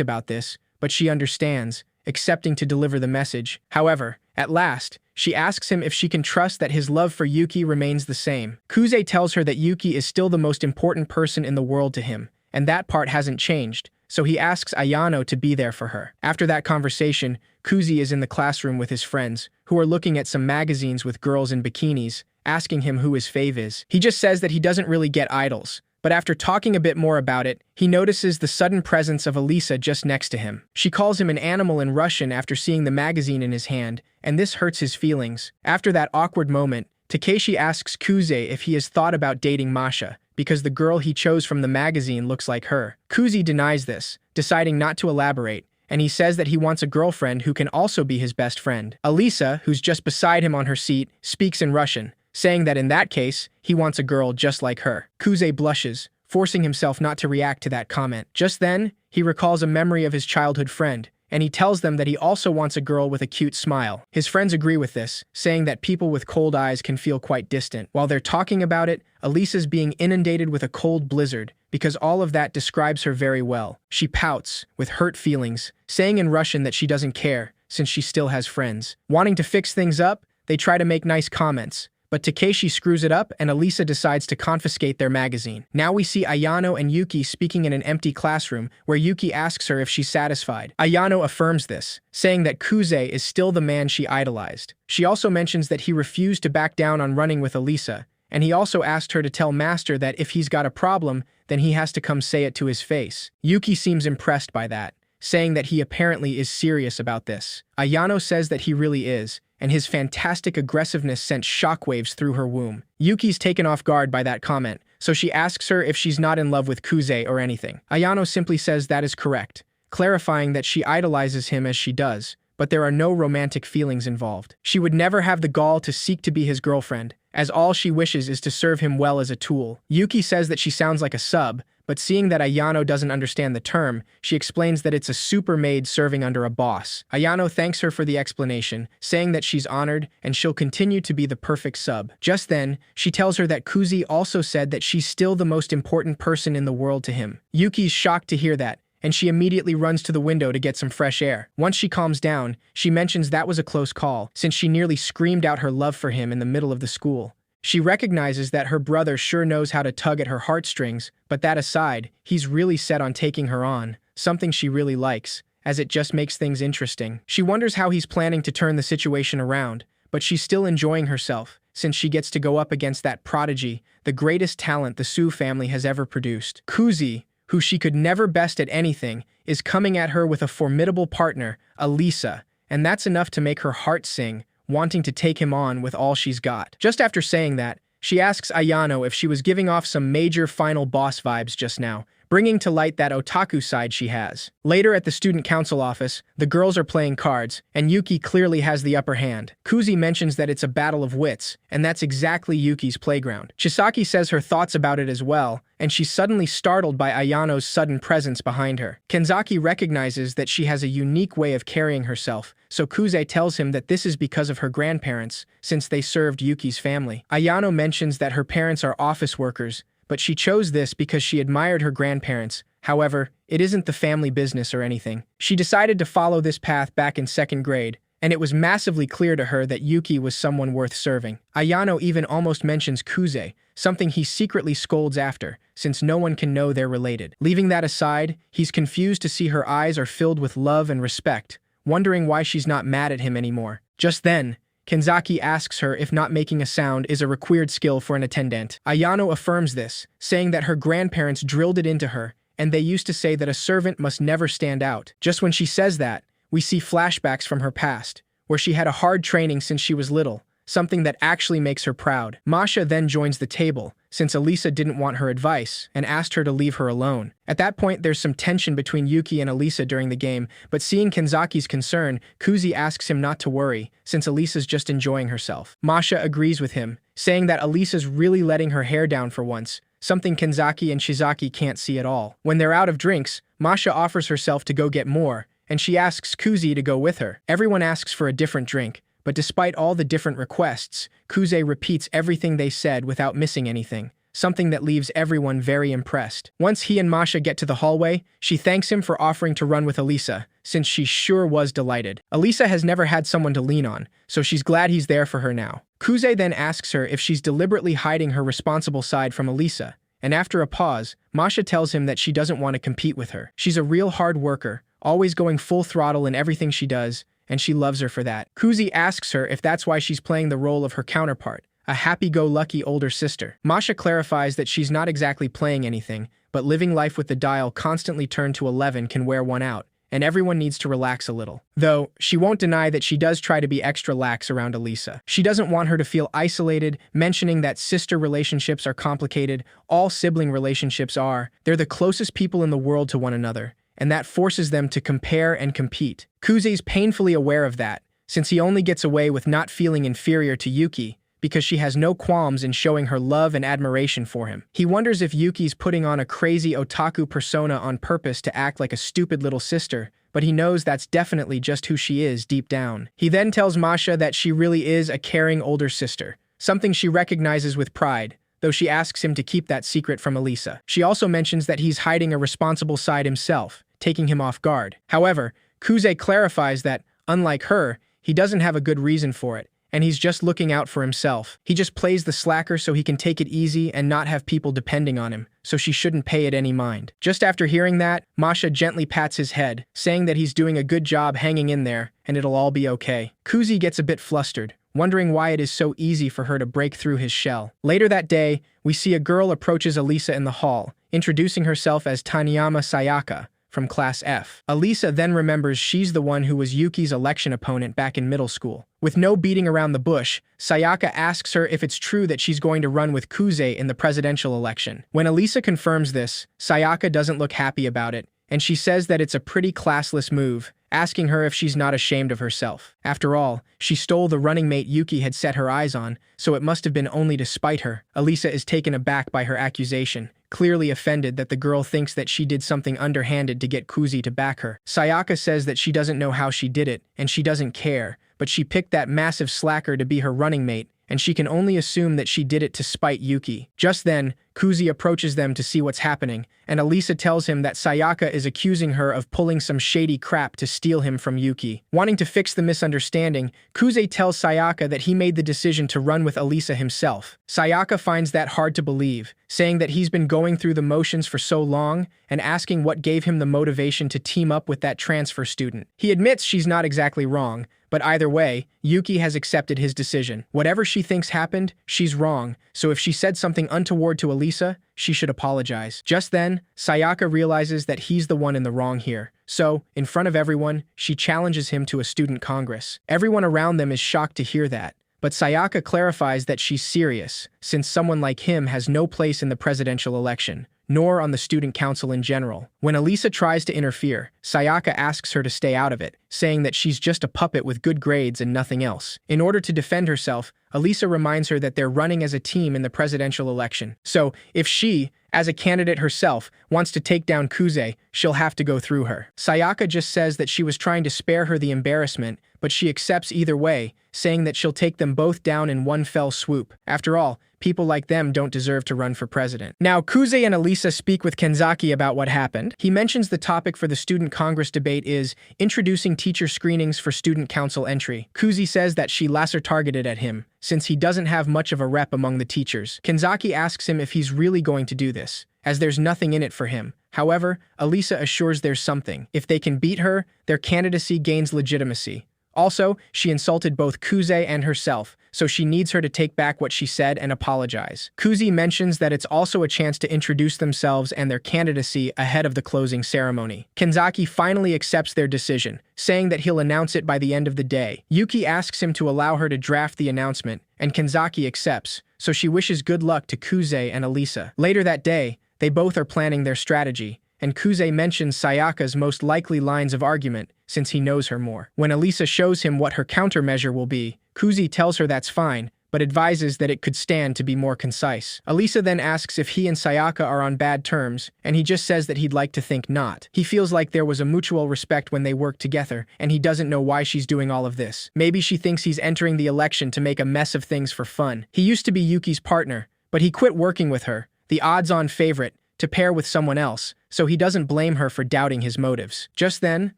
about this, but she understands, accepting to deliver the message. However, at last, she asks him if she can trust that his love for Yuki remains the same. Kuze tells her that Yuki is still the most important person in the world to him, and that part hasn't changed, so he asks Ayano to be there for her. After that conversation, Kuze is in the classroom with his friends, who are looking at some magazines with girls in bikinis, asking him who his fave is. He just says that he doesn't really get idols, but after talking a bit more about it, he notices the sudden presence of Elisa just next to him. She calls him an animal in Russian after seeing the magazine in his hand, and this hurts his feelings. After that awkward moment, Takeshi asks Kuze if he has thought about dating Masha, because the girl he chose from the magazine looks like her. Kuze denies this, deciding not to elaborate, and he says that he wants a girlfriend who can also be his best friend. Elisa, who's just beside him on her seat, speaks in Russian, saying that in that case, he wants a girl just like her. Kuze blushes, forcing himself not to react to that comment. Just then, he recalls a memory of his childhood friend, and he tells them that he also wants a girl with a cute smile. His friends agree with this, saying that people with cold eyes can feel quite distant. While they're talking about it, Elisa's being inundated with a cold blizzard, because all of that describes her very well. She pouts, with hurt feelings, saying in Russian that she doesn't care, since she still has friends. Wanting to fix things up, they try to make nice comments, but Takeshi screws it up and Elisa decides to confiscate their magazine. Now we see Ayano and Yuki speaking in an empty classroom where Yuki asks her if she's satisfied. Ayano affirms this, saying that Kuze is still the man she idolized. She also mentions that he refused to back down on running with Elisa, and he also asked her to tell Master that if he's got a problem, then he has to come say it to his face. Yuki seems impressed by that, saying that he apparently is serious about this. Ayano says that he really is, and his fantastic aggressiveness sent shockwaves through her womb. Yuki's taken off guard by that comment, so she asks her if she's not in love with Kuze or anything. Ayano simply says that is correct, clarifying that she idolizes him as she does, but there are no romantic feelings involved. She would never have the gall to seek to be his girlfriend, as all she wishes is to serve him well as a tool. Yuki says that she sounds like a sub, but seeing that Ayano doesn't understand the term, she explains that it's a super maid serving under a boss. Ayano thanks her for the explanation, saying that she's honored and she'll continue to be the perfect sub. Just then, she tells her that Kuze also said that she's still the most important person in the world to him. Yuki's shocked to hear that, and she immediately runs to the window to get some fresh air. Once she calms down, she mentions that was a close call, since she nearly screamed out her love for him in the middle of the school. She recognizes that her brother sure knows how to tug at her heartstrings, but that aside, he's really set on taking her on, something she really likes, as it just makes things interesting. She wonders how he's planning to turn the situation around, but she's still enjoying herself, since she gets to go up against that prodigy, the greatest talent the Su family has ever produced. Kuze, who she could never best at anything, is coming at her with a formidable partner, Elisa, and that's enough to make her heart sing, wanting to take him on with all she's got. Just after saying that, she asks Ayano if she was giving off some major final boss vibes just now, bringing to light that otaku side she has. Later at the student council office, the girls are playing cards, and Yuki clearly has the upper hand. Kuze mentions that it's a battle of wits, and that's exactly Yuki's playground. Chisaki says her thoughts about it as well, and she's suddenly startled by Ayano's sudden presence behind her. Kenzaki recognizes that she has a unique way of carrying herself, so Kuze tells him that this is because of her grandparents, since they served Yuki's family. Ayano mentions that her parents are office workers, but she chose this because she admired her grandparents. However, it isn't the family business or anything. She decided to follow this path back in second grade, and it was massively clear to her that Yuki was someone worth serving. Ayano even almost mentions Kuze, something he secretly scolds after, since no one can know they're related. Leaving that aside, he's confused to see her eyes are filled with love and respect, wondering why she's not mad at him anymore. Just then, Kenzaki asks her if not making a sound is a required skill for an attendant. Ayano affirms this, saying that her grandparents drilled it into her, and they used to say that a servant must never stand out. Just when she says that, we see flashbacks from her past, where she had a hard training since she was little, something that actually makes her proud. Masha then joins the table, since Elisa didn't want her advice and asked her to leave her alone. At that point, there's some tension between Yuki and Elisa during the game, but seeing Kenzaki's concern, Kuzi asks him not to worry, since Elisa's just enjoying herself. Masha agrees with him, saying that Elisa's really letting her hair down for once, something Kenzaki and Shizaki can't see at all. When they're out of drinks, Masha offers herself to go get more, and she asks Kuzi to go with her. Everyone asks for a different drink, but despite all the different requests, Kuze repeats everything they said without missing anything, something that leaves everyone very impressed. Once he and Masha get to the hallway, she thanks him for offering to run with Elisa, since she sure was delighted. Elisa has never had someone to lean on, so she's glad he's there for her now. Kuze then asks her if she's deliberately hiding her responsible side from Elisa, and after a pause, Masha tells him that she doesn't want to compete with her. She's a real hard worker, always going full throttle in everything she does, and she loves her for that. Kuzi asks her if that's why she's playing the role of her counterpart, a happy-go-lucky older sister. Masha clarifies that she's not exactly playing anything, but living life with the dial constantly turned to 11 can wear one out, and everyone needs to relax a little. Though, she won't deny that she does try to be extra lax around Elisa. She doesn't want her to feel isolated, mentioning that sister relationships are complicated, all sibling relationships are. They're the closest people in the world to one another, and that forces them to compare and compete. Kuze's painfully aware of that, since he only gets away with not feeling inferior to Yuki, because she has no qualms in showing her love and admiration for him. He wonders if Yuki's putting on a crazy otaku persona on purpose to act like a stupid little sister, but he knows that's definitely just who she is deep down. He then tells Masha that she really is a caring older sister, something she recognizes with pride, though she asks him to keep that secret from Elisa. She also mentions that he's hiding a responsible side himself, taking him off guard. However, Kuze clarifies that, unlike her, he doesn't have a good reason for it, and he's just looking out for himself. He just plays the slacker so he can take it easy and not have people depending on him, so she shouldn't pay it any mind. Just after hearing that, Masha gently pats his head, saying that he's doing a good job hanging in there, and it'll all be okay. Kuzi gets a bit flustered, wondering why it is so easy for her to break through his shell. Later that day, we see a girl approaches Elisa in the hall, introducing herself as Taniyama Sayaka, from Class F. Elisa then remembers she's the one who was Yuki's election opponent back in middle school. With no beating around the bush, Sayaka asks her if it's true that she's going to run with Kuze in the presidential election. When Elisa confirms this, Sayaka doesn't look happy about it, and she says that it's a pretty classless move, asking her if she's not ashamed of herself. After all, she stole the running mate Yuki had set her eyes on, so it must have been only to spite her. Elisa is taken aback by her accusation, clearly offended that the girl thinks that she did something underhanded to get Kuzi to back her. Sayaka says that she doesn't know how she did it, and she doesn't care, but she picked that massive slacker to be her running mate, and she can only assume that she did it to spite Yuki. Just then, Kuzi approaches them to see what's happening, and Elisa tells him that Sayaka is accusing her of pulling some shady crap to steal him from Yuki. Wanting to fix the misunderstanding, Kuze tells Sayaka that he made the decision to run with Elisa himself. Sayaka finds that hard to believe, saying that he's been going through the motions for so long and asking what gave him the motivation to team up with that transfer student. He admits she's not exactly wrong, but either way, Yuki has accepted his decision. Whatever she thinks happened, she's wrong, so if she said something untoward to Elisa, she should apologize. Just then, Sayaka realizes that he's the one in the wrong here. So, in front of everyone, she challenges him to a student congress. Everyone around them is shocked to hear that, but Sayaka clarifies that she's serious, since someone like him has no place in the presidential election, nor on the student council in general. When Elisa tries to interfere, Sayaka asks her to stay out of it, saying that she's just a puppet with good grades and nothing else. In order to defend herself, Elisa reminds her that they're running as a team in the presidential election. So, if she, as a candidate herself, wants to take down Kuze, she'll have to go through her. Sayaka just says that she was trying to spare her the embarrassment, but she accepts either way, saying that she'll take them both down in one fell swoop. After all, people like them don't deserve to run for president. Now, Kuze and Elisa speak with Kenzaki about what happened. He mentions the topic for the student congress debate is introducing teacher screenings for student council entry. Kuze says that she laser targeted at him, since he doesn't have much of a rep among the teachers. Kenzaki asks him if he's really going to do this, as there's nothing in it for him. However, Elisa assures there's something. If they can beat her, their candidacy gains legitimacy. Also, she insulted both Kuze and herself, so she needs her to take back what she said and apologize. Kuze mentions that it's also a chance to introduce themselves and their candidacy ahead of the closing ceremony. Kenzaki finally accepts their decision, saying that he'll announce it by the end of the day. Yuki asks him to allow her to draft the announcement, and Kenzaki accepts, so she wishes good luck to Kuze and Alisa. Later that day, they both are planning their strategy, and Kuze mentions Sayaka's most likely lines of argument, since he knows her more. When Alisa shows him what her countermeasure will be, Kuze tells her that's fine, but advises that it could stand to be more concise. Alisa then asks if he and Sayaka are on bad terms, and he just says that he'd like to think not. He feels like there was a mutual respect when they worked together, and he doesn't know why she's doing all of this. Maybe she thinks he's entering the election to make a mess of things for fun. He used to be Yuki's partner, but he quit working with her, the odds-on favorite, to pair with someone else, so he doesn't blame her for doubting his motives. Just then,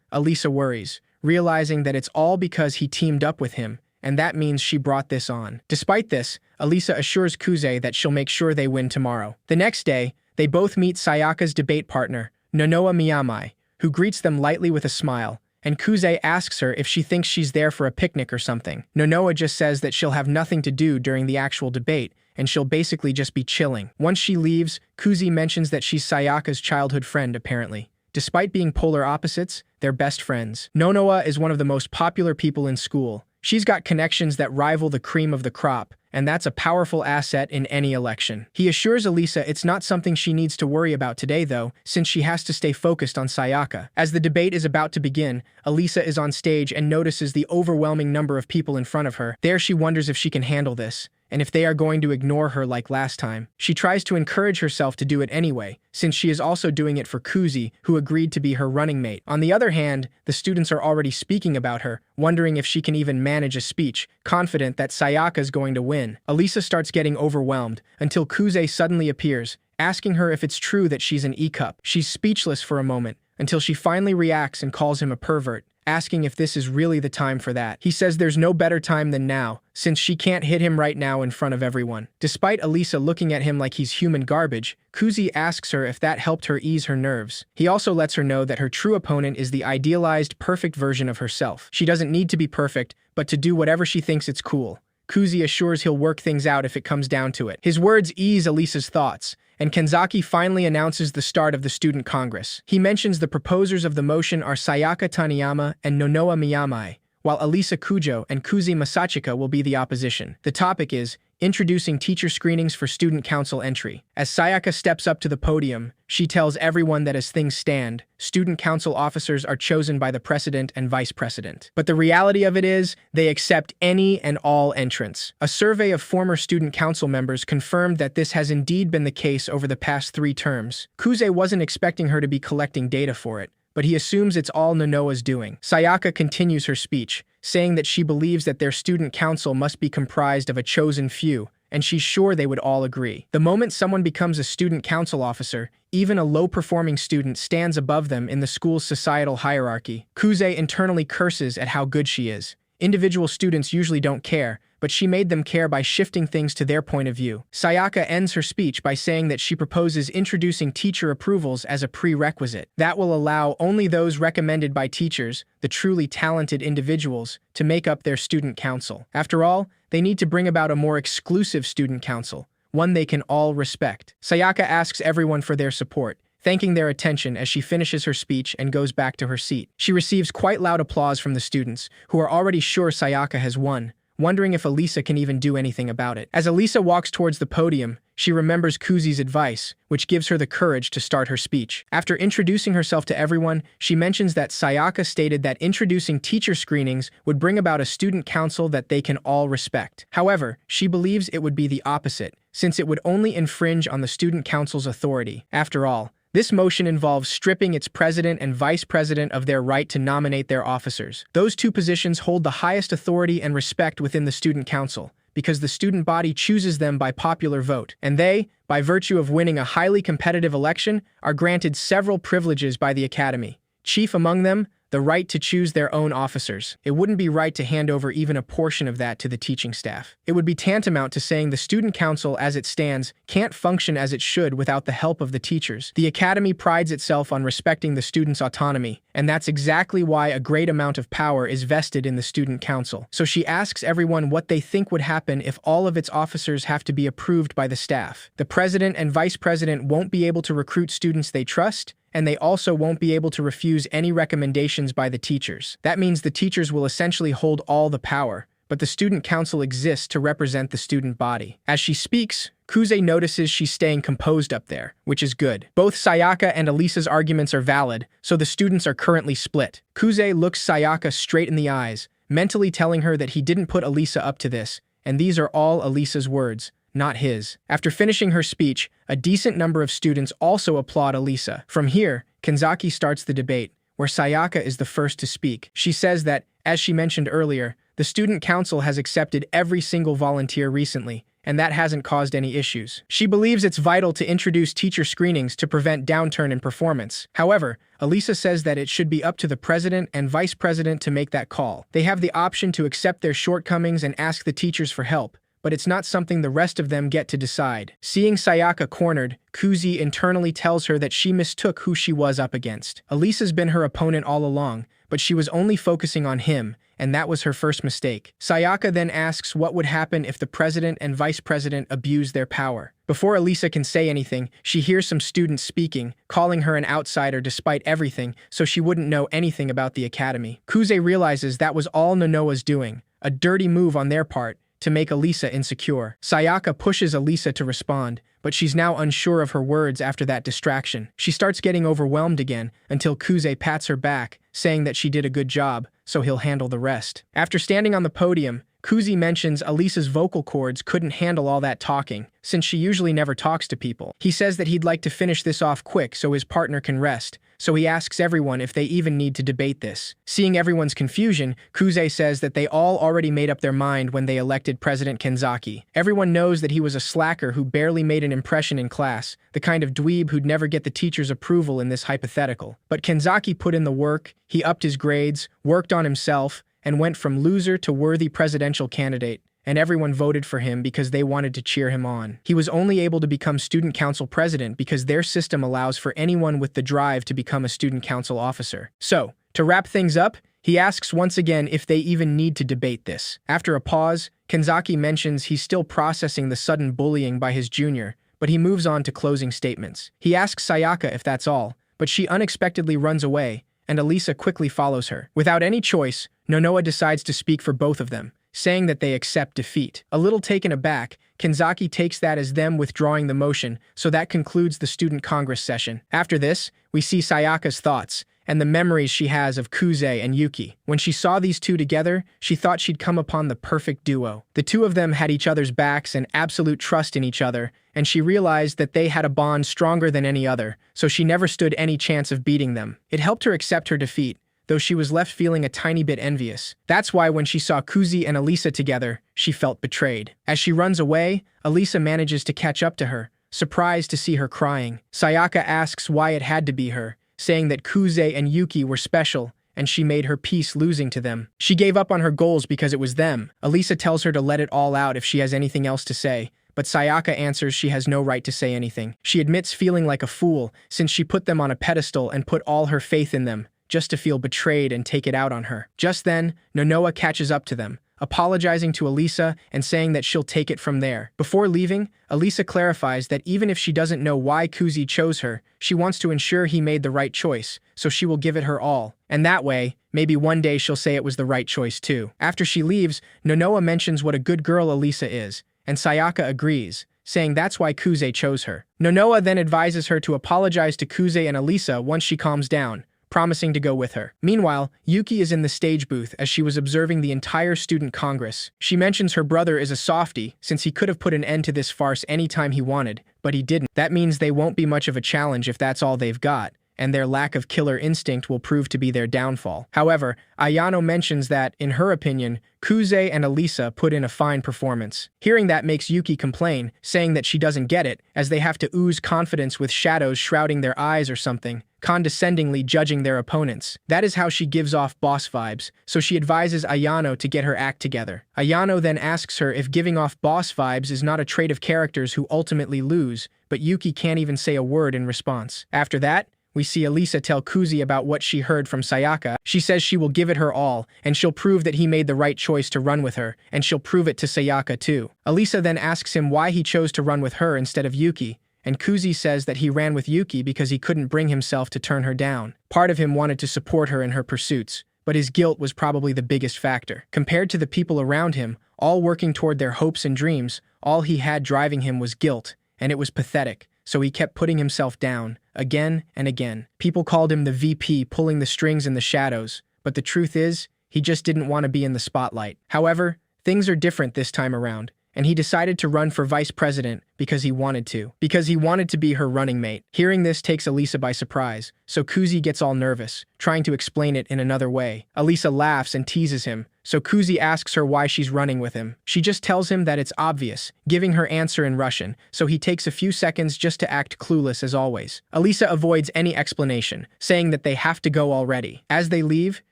Alisa worries, realizing that it's all because he teamed up with him, and that means she brought this on. Despite this, Alisa assures Kuze that she'll make sure they win tomorrow. The next day, they both meet Sayaka's debate partner, Nonoa Miyamai, who greets them lightly with a smile, and Kuze asks her if she thinks she's there for a picnic or something. Nonoa just says that she'll have nothing to do during the actual debate, and she'll basically just be chilling. Once she leaves, Kuze mentions that she's Sayaka's childhood friend, apparently. Despite being polar opposites, they're best friends. Nonoa is one of the most popular people in school. She's got connections that rival the cream of the crop, and that's a powerful asset in any election. He assures Alisa it's not something she needs to worry about today, though, since she has to stay focused on Sayaka. As the debate is about to begin, Alisa is on stage and notices the overwhelming number of people in front of her. There she wonders if she can handle this, and if they are going to ignore her like last time. She tries to encourage herself to do it anyway, since she is also doing it for Kuze, who agreed to be her running mate. On the other hand, the students are already speaking about her, wondering if she can even manage a speech, confident that Sayaka is going to win. Alisa starts getting overwhelmed, until Kuze suddenly appears, asking her if it's true that she's an E-cup. She's speechless for a moment, until she finally reacts and calls him a pervert, asking if this is really the time for that. He says there's no better time than now, since she can't hit him right now in front of everyone. Despite Alisa looking at him like he's human garbage, Kuze asks her if that helped her ease her nerves. He also lets her know that her true opponent is the idealized, perfect version of herself. She doesn't need to be perfect, but to do whatever she thinks it's cool. Kuze assures he'll work things out if it comes down to it. His words ease Alisa's thoughts, and Kenzaki finally announces the start of the student congress. He mentions the proposers of the motion are Sayaka Taniyama and Nonoa Miyamai, while Alisa Kujo and Kuze Masachika will be the opposition. The topic is introducing teacher screenings for student council entry. As Sayaka steps up to the podium, she tells everyone that as things stand, student council officers are chosen by the president and vice president. But the reality of it is, they accept any and all entrants. A survey of former student council members confirmed that this has indeed been the case over the past 3 terms. Kuze wasn't expecting her to be collecting data for it, but he assumes it's all Nonoa's doing. Sayaka continues her speech, saying that she believes that their student council must be comprised of a chosen few, and she's sure they would all agree. The moment someone becomes a student council officer, even a low-performing student stands above them in the school's societal hierarchy. Kuze internally curses at how good she is. Individual students usually don't care, but she made them care by shifting things to their point of view. Sayaka ends her speech by saying that she proposes introducing teacher approvals as a prerequisite. That will allow only those recommended by teachers, the truly talented individuals, to make up their student council. After all, they need to bring about a more exclusive student council, one they can all respect. Sayaka asks everyone for their support, thanking their attention as she finishes her speech and goes back to her seat. She receives quite loud applause from the students, who are already sure Sayaka has won, wondering if Alisa can even do anything about it. As Alisa walks towards the podium, she remembers Kuze's advice, which gives her the courage to start her speech. After introducing herself to everyone, she mentions that Sayaka stated that introducing teacher screenings would bring about a student council that they can all respect. However, she believes it would be the opposite, since it would only infringe on the student council's authority. After all, this motion involves stripping its president and vice president of their right to nominate their officers. Those 2 positions hold the highest authority and respect within the student council, because the student body chooses them by popular vote, and they, by virtue of winning a highly competitive election, are granted several privileges by the academy. Chief among them, the right to choose their own officers. It wouldn't be right to hand over even a portion of that to the teaching staff. It would be tantamount to saying the student council as it stands can't function as it should without the help of the teachers. The academy prides itself on respecting the students' autonomy, and that's exactly why a great amount of power is vested in the student council. So she asks everyone what they think would happen if all of its officers have to be approved by the staff. The president and vice president won't be able to recruit students they trust, and they also won't be able to refuse any recommendations by the teachers. That means the teachers will essentially hold all the power, but the student council exists to represent the student body. As she speaks, Kuze notices she's staying composed up there, which is good. Both Sayaka and Alisa's arguments are valid, so the students are currently split. Kuze looks Sayaka straight in the eyes, mentally telling her that he didn't put Alisa up to this, and these are all Alisa's words, not his. After finishing her speech, a decent number of students also applaud Alisa. From here, Kanzaki starts the debate, where Sayaka is the first to speak. She says that, as she mentioned earlier, the student council has accepted every single volunteer recently, and that hasn't caused any issues. She believes it's vital to introduce teacher screenings to prevent downturn in performance. However, Alisa says that it should be up to the president and vice president to make that call. They have the option to accept their shortcomings and ask the teachers for help, but it's not something the rest of them get to decide. Seeing Sayaka cornered, Kuze internally tells her that she mistook who she was up against. Alisa's been her opponent all along, but she was only focusing on him, and that was her first mistake. Sayaka then asks what would happen if the president and vice president abuse their power. Before Alisa can say anything, she hears some students speaking, calling her an outsider despite everything, so she wouldn't know anything about the academy. Kuze realizes that was all Nonoa's doing, a dirty move on their part, to make Alisa insecure. Sayaka pushes Alisa to respond, but she's now unsure of her words after that distraction. She starts getting overwhelmed again until Kuze pats her back, saying that she did a good job, so he'll handle the rest. After standing on the podium, Kuze mentions Alisa's vocal cords couldn't handle all that talking, since she usually never talks to people. He says that he'd like to finish this off quick so his partner can rest, so he asks everyone if they even need to debate this. Seeing everyone's confusion, Kuze says that they all already made up their mind when they elected President Kanzaki. Everyone knows that he was a slacker who barely made an impression in class, the kind of dweeb who'd never get the teacher's approval in this hypothetical. But Kanzaki put in the work, he upped his grades, worked on himself, and went from loser to worthy presidential candidate, and everyone voted for him because they wanted to cheer him on. He was only able to become student council president because their system allows for anyone with the drive to become a student council officer. So, to wrap things up, he asks once again if they even need to debate this. After a pause, Kanzaki mentions he's still processing the sudden bullying by his junior, but he moves on to closing statements. He asks Sayaka if that's all, but she unexpectedly runs away, and Alisa quickly follows her. Without any choice, Nonoa decides to speak for both of them, saying that they accept defeat. A little taken aback, Kanzaki takes that as them withdrawing the motion, so that concludes the student congress session. After this, we see Sayaka's thoughts, and the memories she has of Kuze and Yuki. When she saw these two together, she thought she'd come upon the perfect duo. The two of them had each other's backs and absolute trust in each other, and she realized that they had a bond stronger than any other, so she never stood any chance of beating them. It helped her accept her defeat, though she was left feeling a tiny bit envious. That's why when she saw Kuze and Alisa together, she felt betrayed. As she runs away, Alisa manages to catch up to her, surprised to see her crying. Sayaka asks why it had to be her, saying that Kuze and Yuki were special, and she made her peace losing to them. She gave up on her goals because it was them. Alisa tells her to let it all out if she has anything else to say, but Sayaka answers she has no right to say anything. She admits feeling like a fool, since she put them on a pedestal and put all her faith in them, just to feel betrayed and take it out on her. Just then, Nonoa catches up to them, apologizing to Alisa and saying that she'll take it from there. Before leaving, Alisa clarifies that even if she doesn't know why Kuze chose her, she wants to ensure he made the right choice, so she will give it her all. And that way, maybe one day she'll say it was the right choice too. After she leaves, Nonoa mentions what a good girl Alisa is, and Sayaka agrees, saying that's why Kuze chose her. Nonoa then advises her to apologize to Kuze and Alisa once she calms down, promising to go with her. Meanwhile, Yuki is in the stage booth as she was observing the entire student congress. She mentions her brother is a softie, since he could have put an end to this farce anytime he wanted, but he didn't. That means they won't be much of a challenge if that's all they've got, and their lack of killer instinct will prove to be their downfall. However, Ayano mentions that, in her opinion, Kuze and Alisa put in a fine performance. Hearing that makes Yuki complain, saying that she doesn't get it, as they have to ooze confidence with shadows shrouding their eyes or something. condescendingly judging their opponents. That is how she gives off boss vibes, so she advises Ayano to get her act together. Ayano then asks her if giving off boss vibes is not a trait of characters who ultimately lose, but Yuki can't even say a word in response. After that, we see Elisa tell Kuzi about what she heard from Sayaka. She says she will give it her all, and she'll prove that he made the right choice to run with her, and she'll prove it to Sayaka too. Elisa then asks him why he chose to run with her instead of Yuki, and Kuzi says that he ran with Yuki because he couldn't bring himself to turn her down. Part of him wanted to support her in her pursuits, but his guilt was probably the biggest factor. Compared to the people around him, all working toward their hopes and dreams, all he had driving him was guilt, and it was pathetic, so he kept putting himself down, again and again. People called him the VP pulling the strings in the shadows, but the truth is, he just didn't want to be in the spotlight. However, things are different this time around, and he decided to run for vice president because he wanted to. Because he wanted to be her running mate. Hearing this takes Elisa by surprise, so Kuzi gets all nervous, trying to explain it in another way. Elisa laughs and teases him, so Kuzi asks her why she's running with him. She just tells him that it's obvious, giving her answer in Russian, so he takes a few seconds just to act clueless as always. Elisa avoids any explanation, saying that they have to go already. As they leave,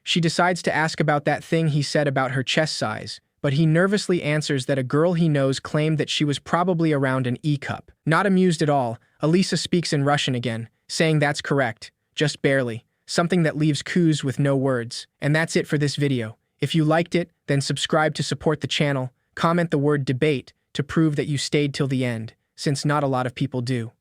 she decides to ask about that thing he said about her chest size, but he nervously answers that a girl he knows claimed that she was probably around an E-cup. Not amused at all, Elisa speaks in Russian again, saying that's correct, just barely, something that leaves Kuz with no words. And that's it for this video. If you liked it, then subscribe to support the channel, comment the word debate to prove that you stayed till the end, since not a lot of people do.